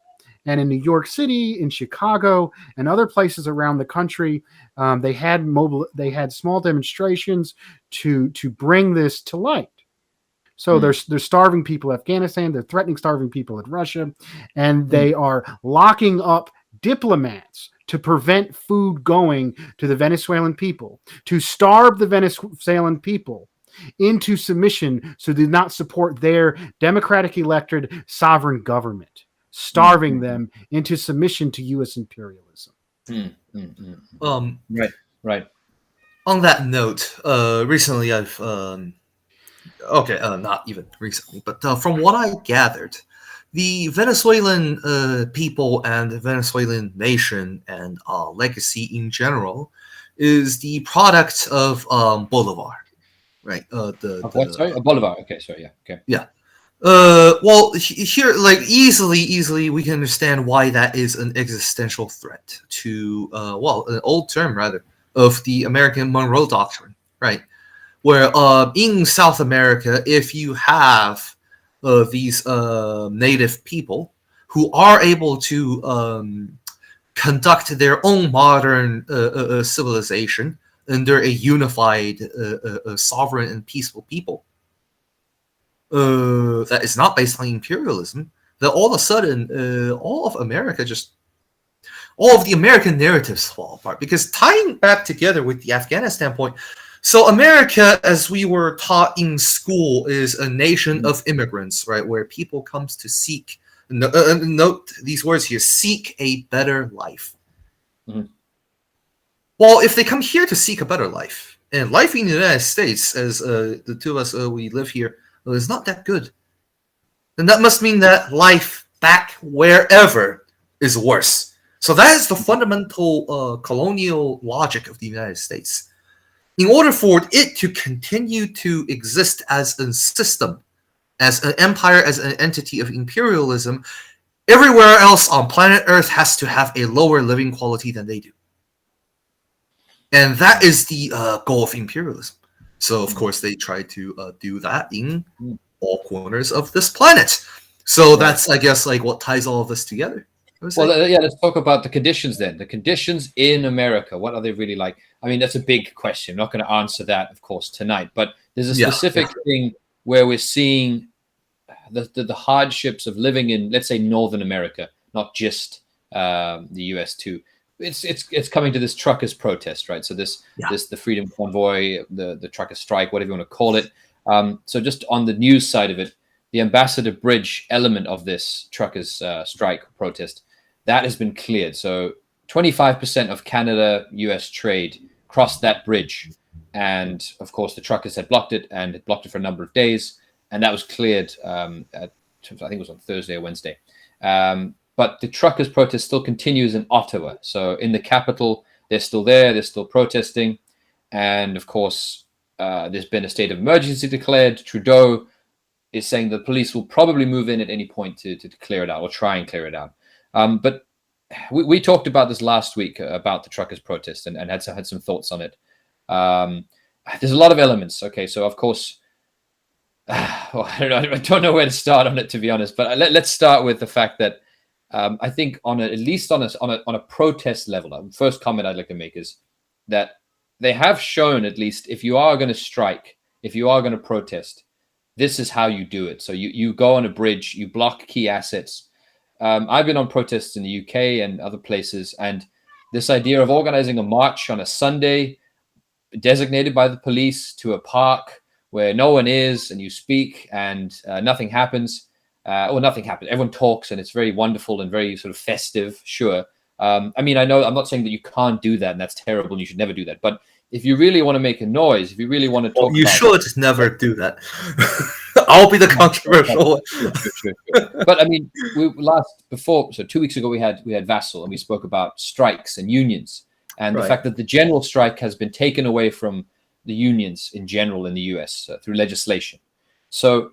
And in New York City, in Chicago, and other places around the country, they had small demonstrations to bring this to light. So they're starving people in Afghanistan. They're threatening starving people in Russia, and they are locking up diplomats to prevent food going to the Venezuelan people, to starve the Venezuelan people into submission so they do not support their democratic elected sovereign government, starving them into submission to U.S. imperialism. Right. On that note, recently I've not even recently, but from what I gathered, the Venezuelan people and the Venezuelan nation and legacy in general is the product of Bolivar, right? What? Sorry, Bolivar. Okay, sorry. Yeah. Okay. Yeah. Well, here, like easily, we can understand why that is an existential threat to, an old term rather of the American Monroe Doctrine, right? Where in South America, if you have these native people who are able to conduct their own modern civilization under a unified, sovereign, and peaceful people, that is not based on imperialism, then all of a sudden, all of the American narratives fall apart. Because tying back together with the Afghanistan point, so America, as we were taught in school, is a nation of immigrants, right? Where people comes to seek, note these words here, seek a better life. Well, if they come here to seek a better life, and life in the United States, as the two of us, we live here, is not that good, then that must mean that life back wherever is worse. So that is the fundamental colonial logic of the United States. In order for it to continue to exist as a system, as an empire, as an entity of imperialism, everywhere else on planet Earth has to have a lower living quality than they do. And that is the goal of imperialism. So, of course, they try to do that in all corners of this planet. So that's, I guess, like what ties all of this together. Well, yeah, let's talk about the conditions then. The conditions in America, what are they really like? I mean, that's a big question. I'm not going to answer that, of course, tonight. But there's a specific thing where we're seeing the hardships of living in, let's say, Northern America, not just the US too. It's coming to this truckers protest, right? So the Freedom Convoy, the truckers strike, whatever you want to call it. So just on the news side of it, the Ambassador Bridge element of this truckers strike protest, that has been cleared. So 25% of Canada-US trade crossed that bridge. And of course, the truckers had blocked it, and it blocked it for a number of days. And that was cleared, I think it was on Thursday or Wednesday. But the truckers' protest still continues in Ottawa. So in the capital, they're still there. They're still protesting. And of course, there's been a state of emergency declared. Trudeau is saying the police will probably move in at any point to clear it out or try and clear it out. But we talked about this last week about the truckers' protest and had some thoughts on it. There's a lot of elements. Okay, so of course, I don't know where to start on it, to be honest. But let's start with the fact that I think at least on a protest level, the first comment I'd like to make is that they have shown, at least, if you are going to strike, if you are going to protest, this is how you do it. So you go on a bridge, you block key assets. I've been on protests in the UK and other places, and this idea of organizing a march on a Sunday designated by the police to a park where no one is, and you speak and nothing happens, or nothing happens. Everyone talks, and it's very wonderful and very sort of festive, sure. I mean, I know I'm not saying that you can't do that and that's terrible and you should never do that. But if you really want to make a noise, if you really want to talk, you should never do that. I'll be the controversial. Sure. But I mean, so 2 weeks ago we had Vassal, and we spoke about strikes and unions, and the fact that the general strike has been taken away from the unions in general in the US through legislation. So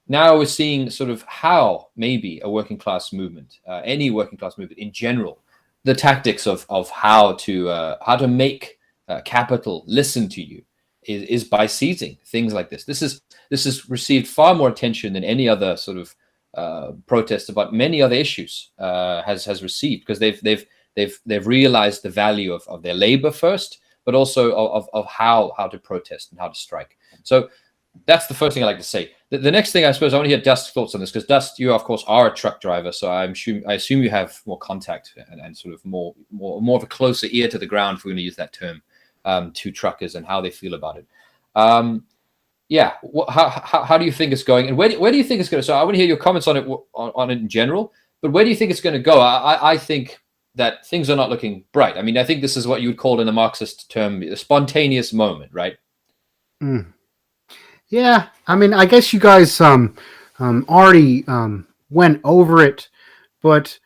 now we're seeing sort of how maybe a working class movement, any working class movement in general, the tactics of how to make capital listen to you is by seizing things like this. This has received far more attention than any other sort of protest about many other issues has received, because they've realized the value of their labor first, but also of how to protest and how to strike. So that's the first thing I like to say. The next thing, I suppose, I want to hear Dust's thoughts on this, because Dust, you of course are a truck driver, so I assume you have more contact and sort of more of a closer ear to the ground, if we're going to use that term, to truckers and how they feel about it. How do you think it's going, and where do you think it's going to? So I want to hear your comments on it in general, but where do you think it's going to go? I think that things are not looking bright. I mean, I think this is what you would call in a Marxist term a spontaneous moment, right? Yeah, I mean, I guess you guys already went over it, but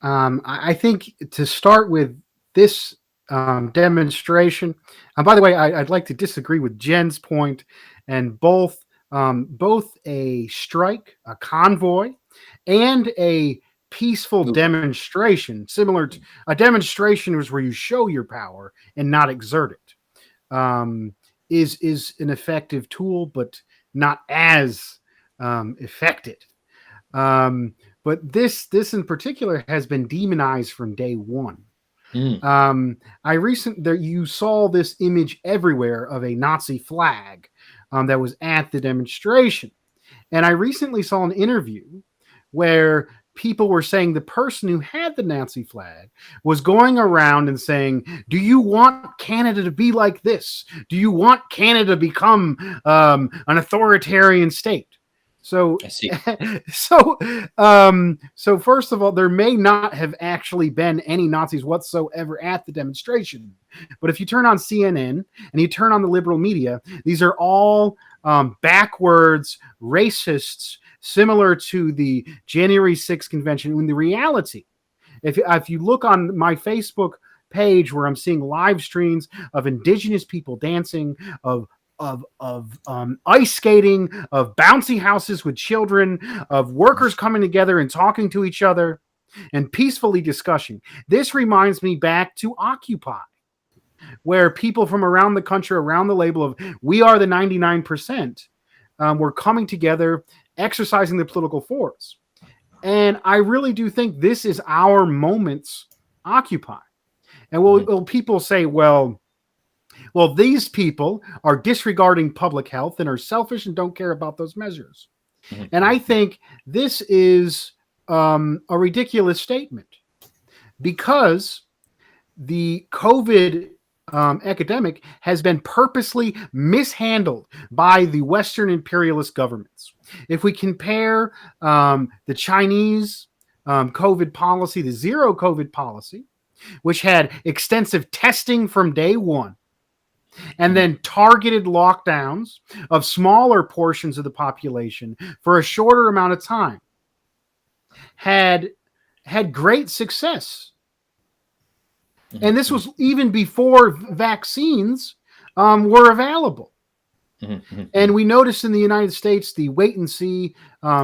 I think to start with this demonstration, and by the way, I'd like to disagree with Jen's point, and both a strike, a convoy, and a peaceful demonstration, similar to a demonstration was where you show your power and not exert it. Is an effective tool, but not as effective. But this in particular has been demonized from day one. You saw this image everywhere of a Nazi flag that was at the demonstration, and I recently saw an interview where people were saying the person who had the Nazi flag was going around and saying, do you want Canada to be like this? Do you want Canada to become an authoritarian state? So, so first of all, there may not have actually been any Nazis whatsoever at the demonstration. But if you turn on CNN and you turn on the liberal media, these are all backwards racists, similar to the January 6th convention. In the reality, if you look on my Facebook page where I'm seeing live streams of indigenous people dancing, of ice skating, of bouncy houses with children, of workers coming together and talking to each other, and peacefully discussing. This reminds me back to Occupy, where people from around the country, around the label of "We are the 99%," were coming together, exercising the political force. And I really do think this is our moment's Occupy. And will people say, well, these people are disregarding public health and are selfish and don't care about those measures. And I think this is a ridiculous statement, because the COVID epidemic has been purposely mishandled by the Western imperialist governments. If we compare the Chinese COVID policy, the zero COVID policy, which had extensive testing from day one, and then targeted lockdowns of smaller portions of the population for a shorter amount of time, had great success. And this was even before vaccines were available. And we noticed in the United States the wait and see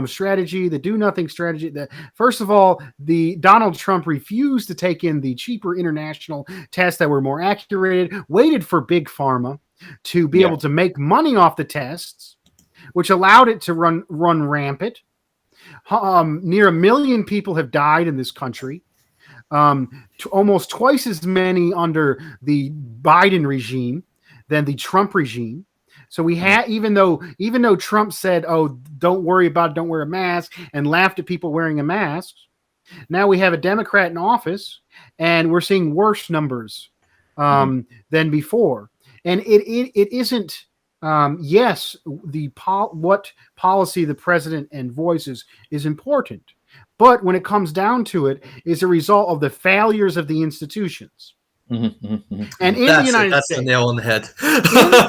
strategy, the do nothing strategy. First of all, the Donald Trump refused to take in the cheaper international tests that were more accurate, waited for big pharma to be able to make money off the tests, which allowed it to run rampant. Near 1 million people have died in this country. Almost twice as many under the Biden regime than the Trump regime. So we had, even though Trump said, "Oh, don't worry about it, don't wear a mask," and laughed at people wearing a mask, now we have a Democrat in office, and we're seeing worse numbers than before. And it isn't. Yes, what policy the president and voices is important, but when it comes down to it, is a result of the failures of the institutions. And in the United States, the nail on the head.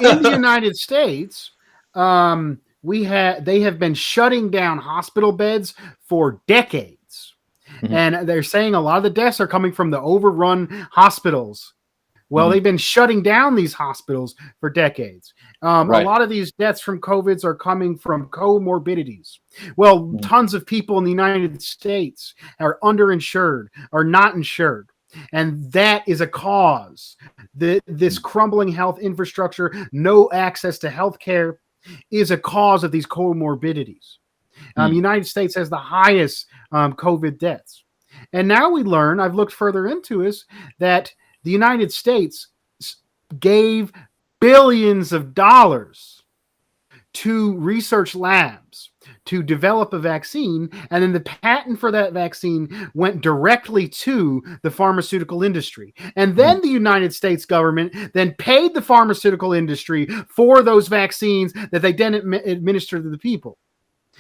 in the United States, they have been shutting down hospital beds for decades, and they're saying a lot of the deaths are coming from the overrun hospitals. Well, they've been shutting down these hospitals for decades. A lot of these deaths from COVID are coming from comorbidities. Well, tons of people in the United States are underinsured, are not insured. And that is a cause. This crumbling health infrastructure, no access to health care, is a cause of these comorbidities. United States has the highest COVID deaths. And now we learn, I've looked further into this, that the United States gave billions of dollars to research labs to develop a vaccine, and then the patent for that vaccine went directly to the pharmaceutical industry. And then the United States government then paid the pharmaceutical industry for those vaccines that they then administer to the people.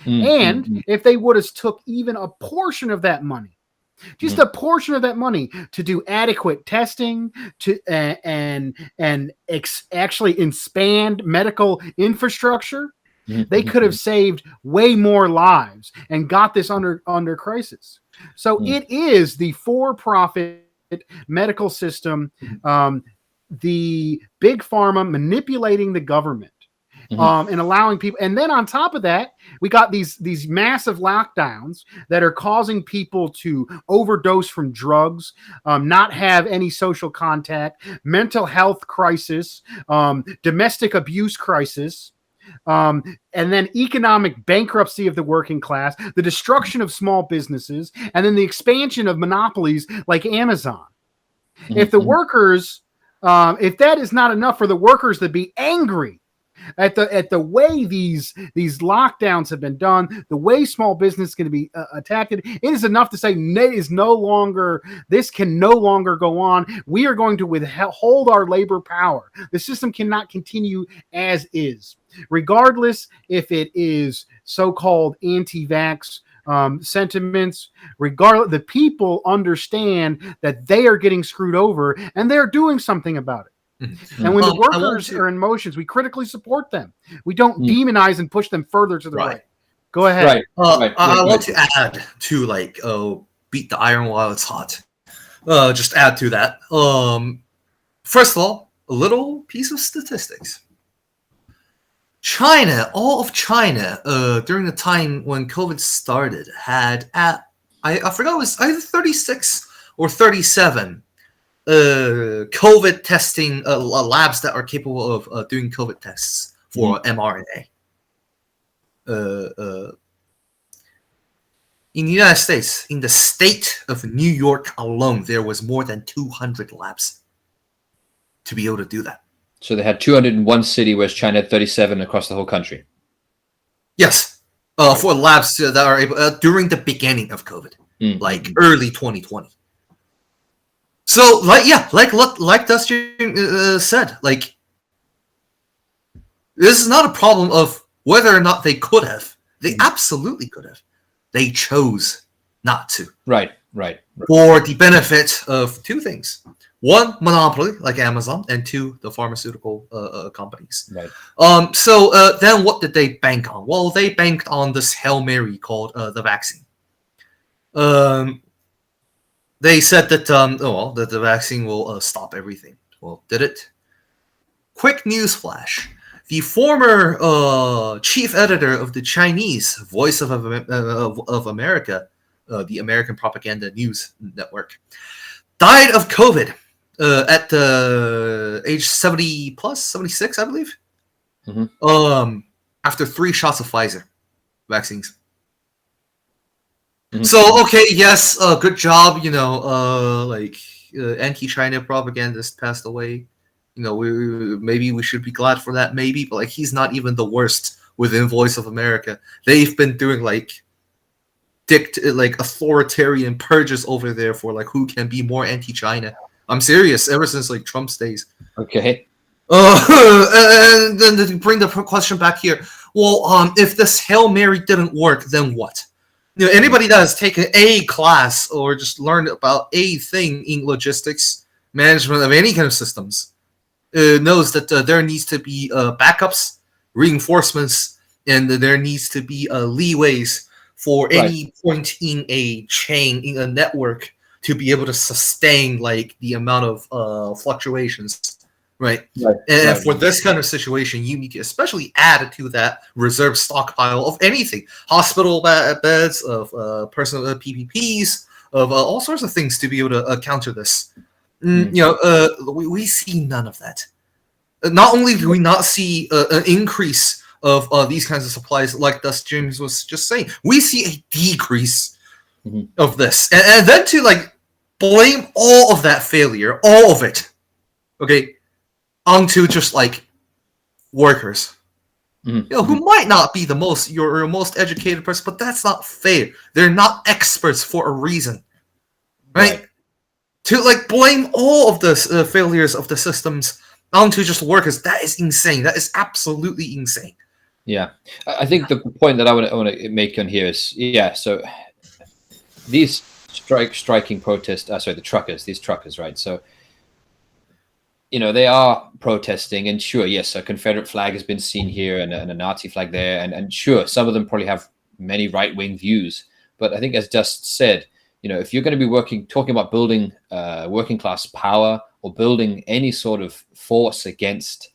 And if they would have took even a portion of that money, just a portion of that money, to do adequate testing, to actually expand medical infrastructure, they could have saved way more lives and got this under crisis. So it is the for-profit medical system, the big pharma manipulating the government. And allowing people, and then on top of that, we got these massive lockdowns that are causing people to overdose from drugs, not have any social contact, mental health crisis, domestic abuse crisis, and then economic bankruptcy of the working class, the destruction of small businesses, and then the expansion of monopolies like Amazon. If the workers, if that is not enough for the workers to be angry at the way these lockdowns have been done, the way small business is going to be attacked, it is enough to say this can no longer go on. We are going to withhold our labor power. The system cannot continue as is, regardless if it is so-called anti-vax sentiments. Regardless, the people understand that they are getting screwed over, and they're doing something about it. And when the workers are in motions, we critically support them. We don't demonize and push them further to the right. Go ahead. I want to add to beat the iron while it's hot. Just add to that. First of all, a little piece of statistics. China, all of China, during the time when COVID started, had at I forgot it was either 36 or 37 COVID testing labs that are capable of doing COVID tests for mRNA. In the United States, in the state of New York alone, there was more than 200 labs to be able to do that. So they had 200 in one city, whereas China had 37 across the whole country. Yes, for labs that are able during the beginning of COVID, like early 2020. So, like Dustin said, like this is not a problem of whether or not they could have. They absolutely could have. They chose not to. Right. For the benefit of two things. One, monopoly, like Amazon, and two, the pharmaceutical companies. Right. So then what did they bank on? Well, they banked on this Hail Mary called the vaccine. They said that, that the vaccine will stop everything. Well, did it? Quick news flash. The former chief editor of the Chinese Voice of America, the American Propaganda News Network, died of COVID at age 70 plus, 76, I believe. After 3 shots of Pfizer vaccines. So, okay, yes, good job, anti-China propagandist passed away. Maybe we should be glad for that, maybe, but he's not even the worst within Voice of America. They've been doing authoritarian purges over there for who can be more anti-China. I'm serious, ever since Trump's days. Okay. And then to bring the question back here, well, if this Hail Mary didn't work, then what? Anybody that has taken a class or just learned about a thing in logistics, management of any kind of systems, knows that there needs to be backups, reinforcements, and there needs to be leeways for any point in a chain, in a network, to be able to sustain the amount of fluctuations. Right. And for this kind of situation, you need to especially add to that reserve stockpile of anything, hospital beds, of personal PPPs, of all sorts of things to be able to counter this. We see none of that. Not only do we not see an increase of these kinds of supplies, like Dust James was just saying, we see a decrease of this, and then to blame all of that failure, all of it, okay, onto just workers, who might not be your most educated person, but that's not fair. They're not experts for a reason, right? To blame all of the failures of the systems onto just workers, that is insane. That is absolutely insane. Yeah, I think the point that I want to make on here is, so these striking protests, the truckers, right? So, they are protesting, and sure, yes, a Confederate flag has been seen here and a Nazi flag there, and sure, some of them probably have many right-wing views. But I think, as Dust said, if you're going to be talking about building working class power or building any sort of force against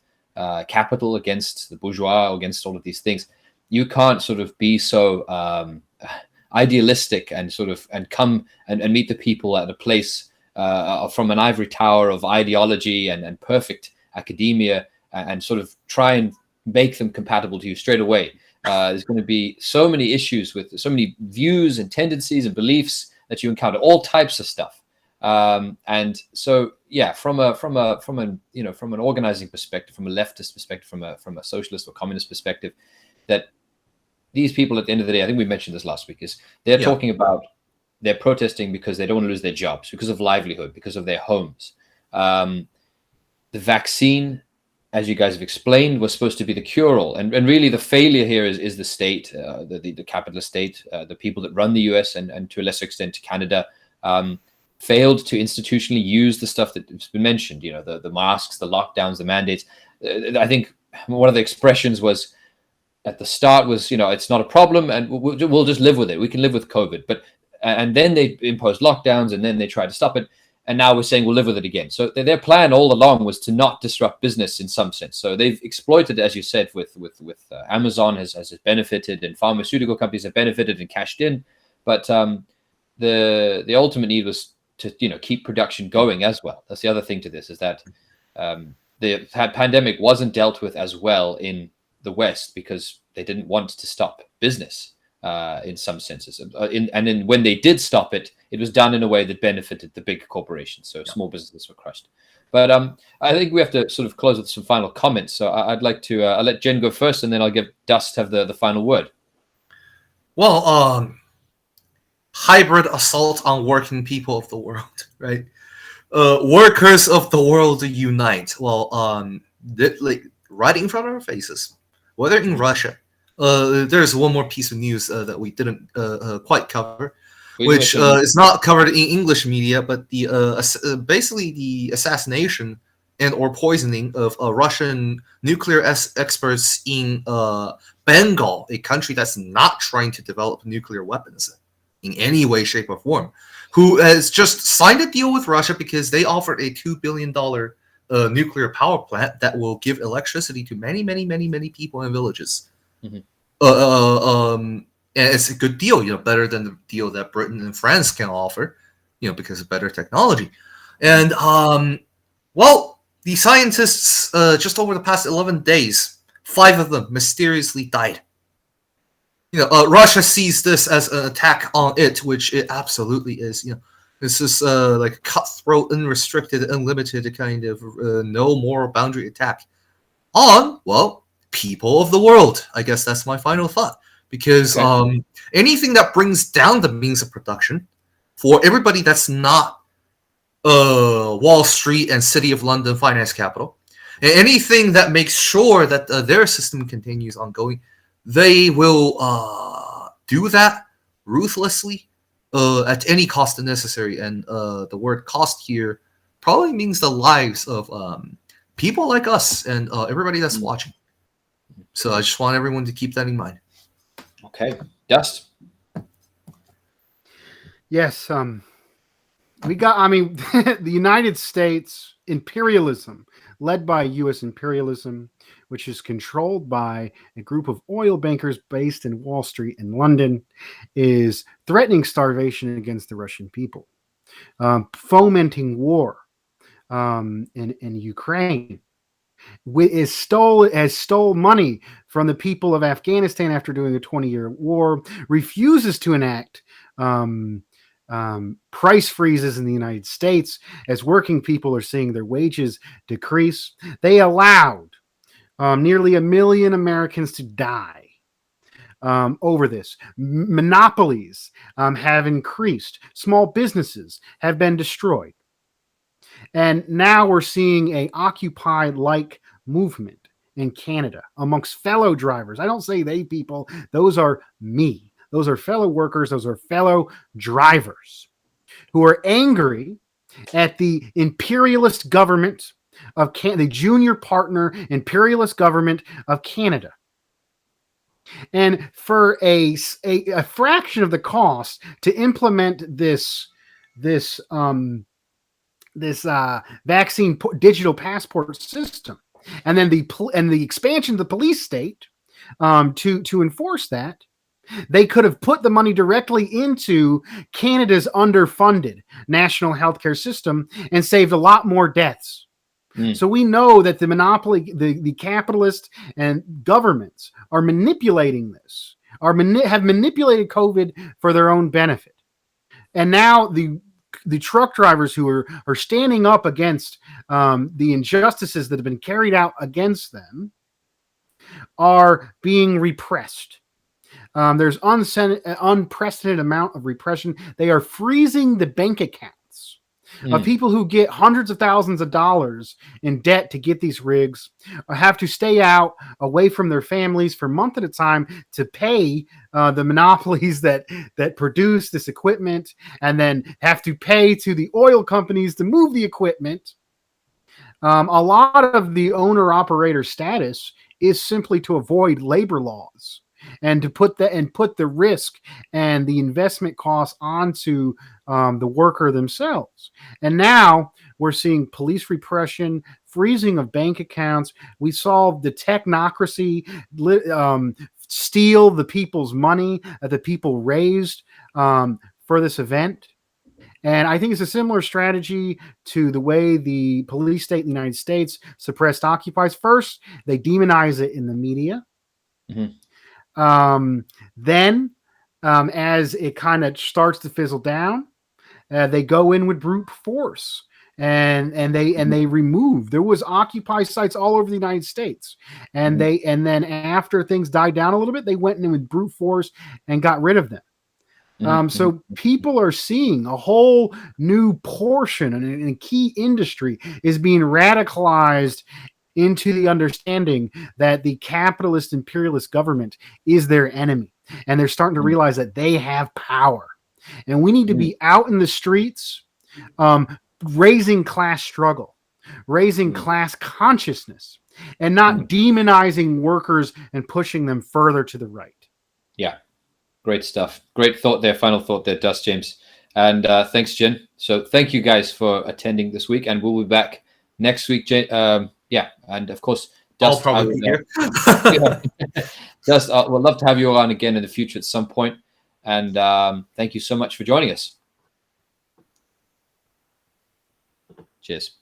capital, against the bourgeois, against all of these things, you can't sort of be so idealistic and come and meet the people at a place from an ivory tower of ideology and perfect academia and sort of try and make them compatible to you straight away. There's going to be so many issues with so many views and tendencies and beliefs that you encounter, all types of stuff. And so, from an organizing perspective, from a leftist perspective, from a socialist or communist perspective, that these people at the end of the day, I think we mentioned this last week, is they're talking about, they're protesting because they don't want to lose their jobs, because of livelihood, because of their homes. The vaccine, as you guys have explained, was supposed to be the cure-all. And really the failure here is the state, the capitalist state, the people that run the US and to a lesser extent Canada, failed to institutionally use the stuff that's been mentioned, the masks, the lockdowns, the mandates. I think one of the expressions was, at the start was, it's not a problem and we'll just live with it. We can live with COVID. And then they imposed lockdowns, and then they tried to stop it. And now we're saying we'll live with it again. So their plan all along was to not disrupt business in some sense. So they've exploited, as you said, with Amazon has benefited, and pharmaceutical companies have benefited and cashed in. But the ultimate need was to keep production going as well. That's the other thing to this, is that the pandemic wasn't dealt with as well in the West because they didn't want to stop business in some senses. And then when they did stop it, it was done in a way that benefited the big corporations. So small businesses were crushed. But I think we have to sort of close with some final comments. So I'd like to I'll let Jen go first, and then I'll give Dust have the final word. Well, hybrid assault on working people of the world, right? Workers of the world unite. Well, like right in front of our faces, whether in Russia. There's one more piece of news that we didn't quite cover, which is not covered in English media, but the basically the assassination and or poisoning of Russian nuclear experts in Bengal, a country that's not trying to develop nuclear weapons in any way, shape, or form, who has just signed a deal with Russia because they offered a $2 billion nuclear power plant that will give electricity to many, many, many, many people in villages. Mm-hmm. And it's a good deal, better than the deal that Britain and France can offer, because of better technology. And well, the scientists just over the past 11 days, 5 of them mysteriously died. Russia sees this as an attack on it, which it absolutely is. This is like cutthroat, unrestricted, unlimited kind of no moral boundary attack on, well, people of the world. I guess that's my final thought. Because anything that brings down the means of production for everybody that's not Wall Street and City of London finance capital, and anything that makes sure that their system continues ongoing, they will do that ruthlessly at any cost necessary. And the word cost here probably means the lives of people like us and everybody that's watching. So I just want everyone to keep that in mind. Okay. Dust? Yes. The United States imperialism, led by U.S. imperialism, which is controlled by a group of oil bankers based in Wall Street and London, is threatening starvation against the Russian people, fomenting war in Ukraine, has stole money from the people of Afghanistan after doing a 20-year war, refuses to enact price freezes in the United States as working people are seeing their wages decrease. They allowed nearly 1 million Americans to die over this. Monopolies have increased. Small businesses have been destroyed. And now we're seeing a Occupy-like movement in Canada amongst fellow drivers. I don't say they people. Those are me. Those are fellow workers. Those are fellow drivers who are angry at the imperialist government of the junior partner imperialist government of Canada. And for a fraction of the cost to implement this vaccine digital passport system, and then the expansion of the police state to enforce that, they could have put the money directly into Canada's underfunded national healthcare system and saved a lot more deaths. So we know that the monopoly, the capitalist and governments are manipulating this, have manipulated COVID for their own benefit. And now the truck drivers who are standing up against the injustices that have been carried out against them are being repressed. There's unprecedented amount of repression. They are freezing the bank accounts of people who get hundreds of thousands of dollars in debt to get these rigs, or have to stay out away from their families for a month at a time to pay the monopolies that produce this equipment, and then have to pay to the oil companies to move the equipment. A lot of the owner-operator status is simply to avoid labor laws and to put the risk and the investment costs onto the worker themselves. And now we're seeing police repression, freezing of bank accounts. We saw the technocracy steal the people's money that the people raised for this event. And I think it's a similar strategy to the way the police state in the United States suppressed Occupies. First, they demonize it in the media. Then, as it kind of starts to fizzle down, they go in with brute force. And they remove. There was Occupy sites all over the United States, and then after things died down a little bit, they went in with brute force and got rid of them. So people are seeing a whole new portion and a key industry is being radicalized into the understanding that the capitalist imperialist government is their enemy, and they're starting to realize that they have power, and we need to be out in the streets. Raising class struggle, raising class consciousness, and not demonizing workers and pushing them further to the right. Yeah, great stuff. Great thought there. Final thought there, Dust James. And thanks, Jin. So thank you guys for attending this week, and we'll be back next week. Yeah, and of course, Dust, I'll probably be here. Dust, we'd love to have you on again in the future at some point. And thank you so much for joining us. Cheers.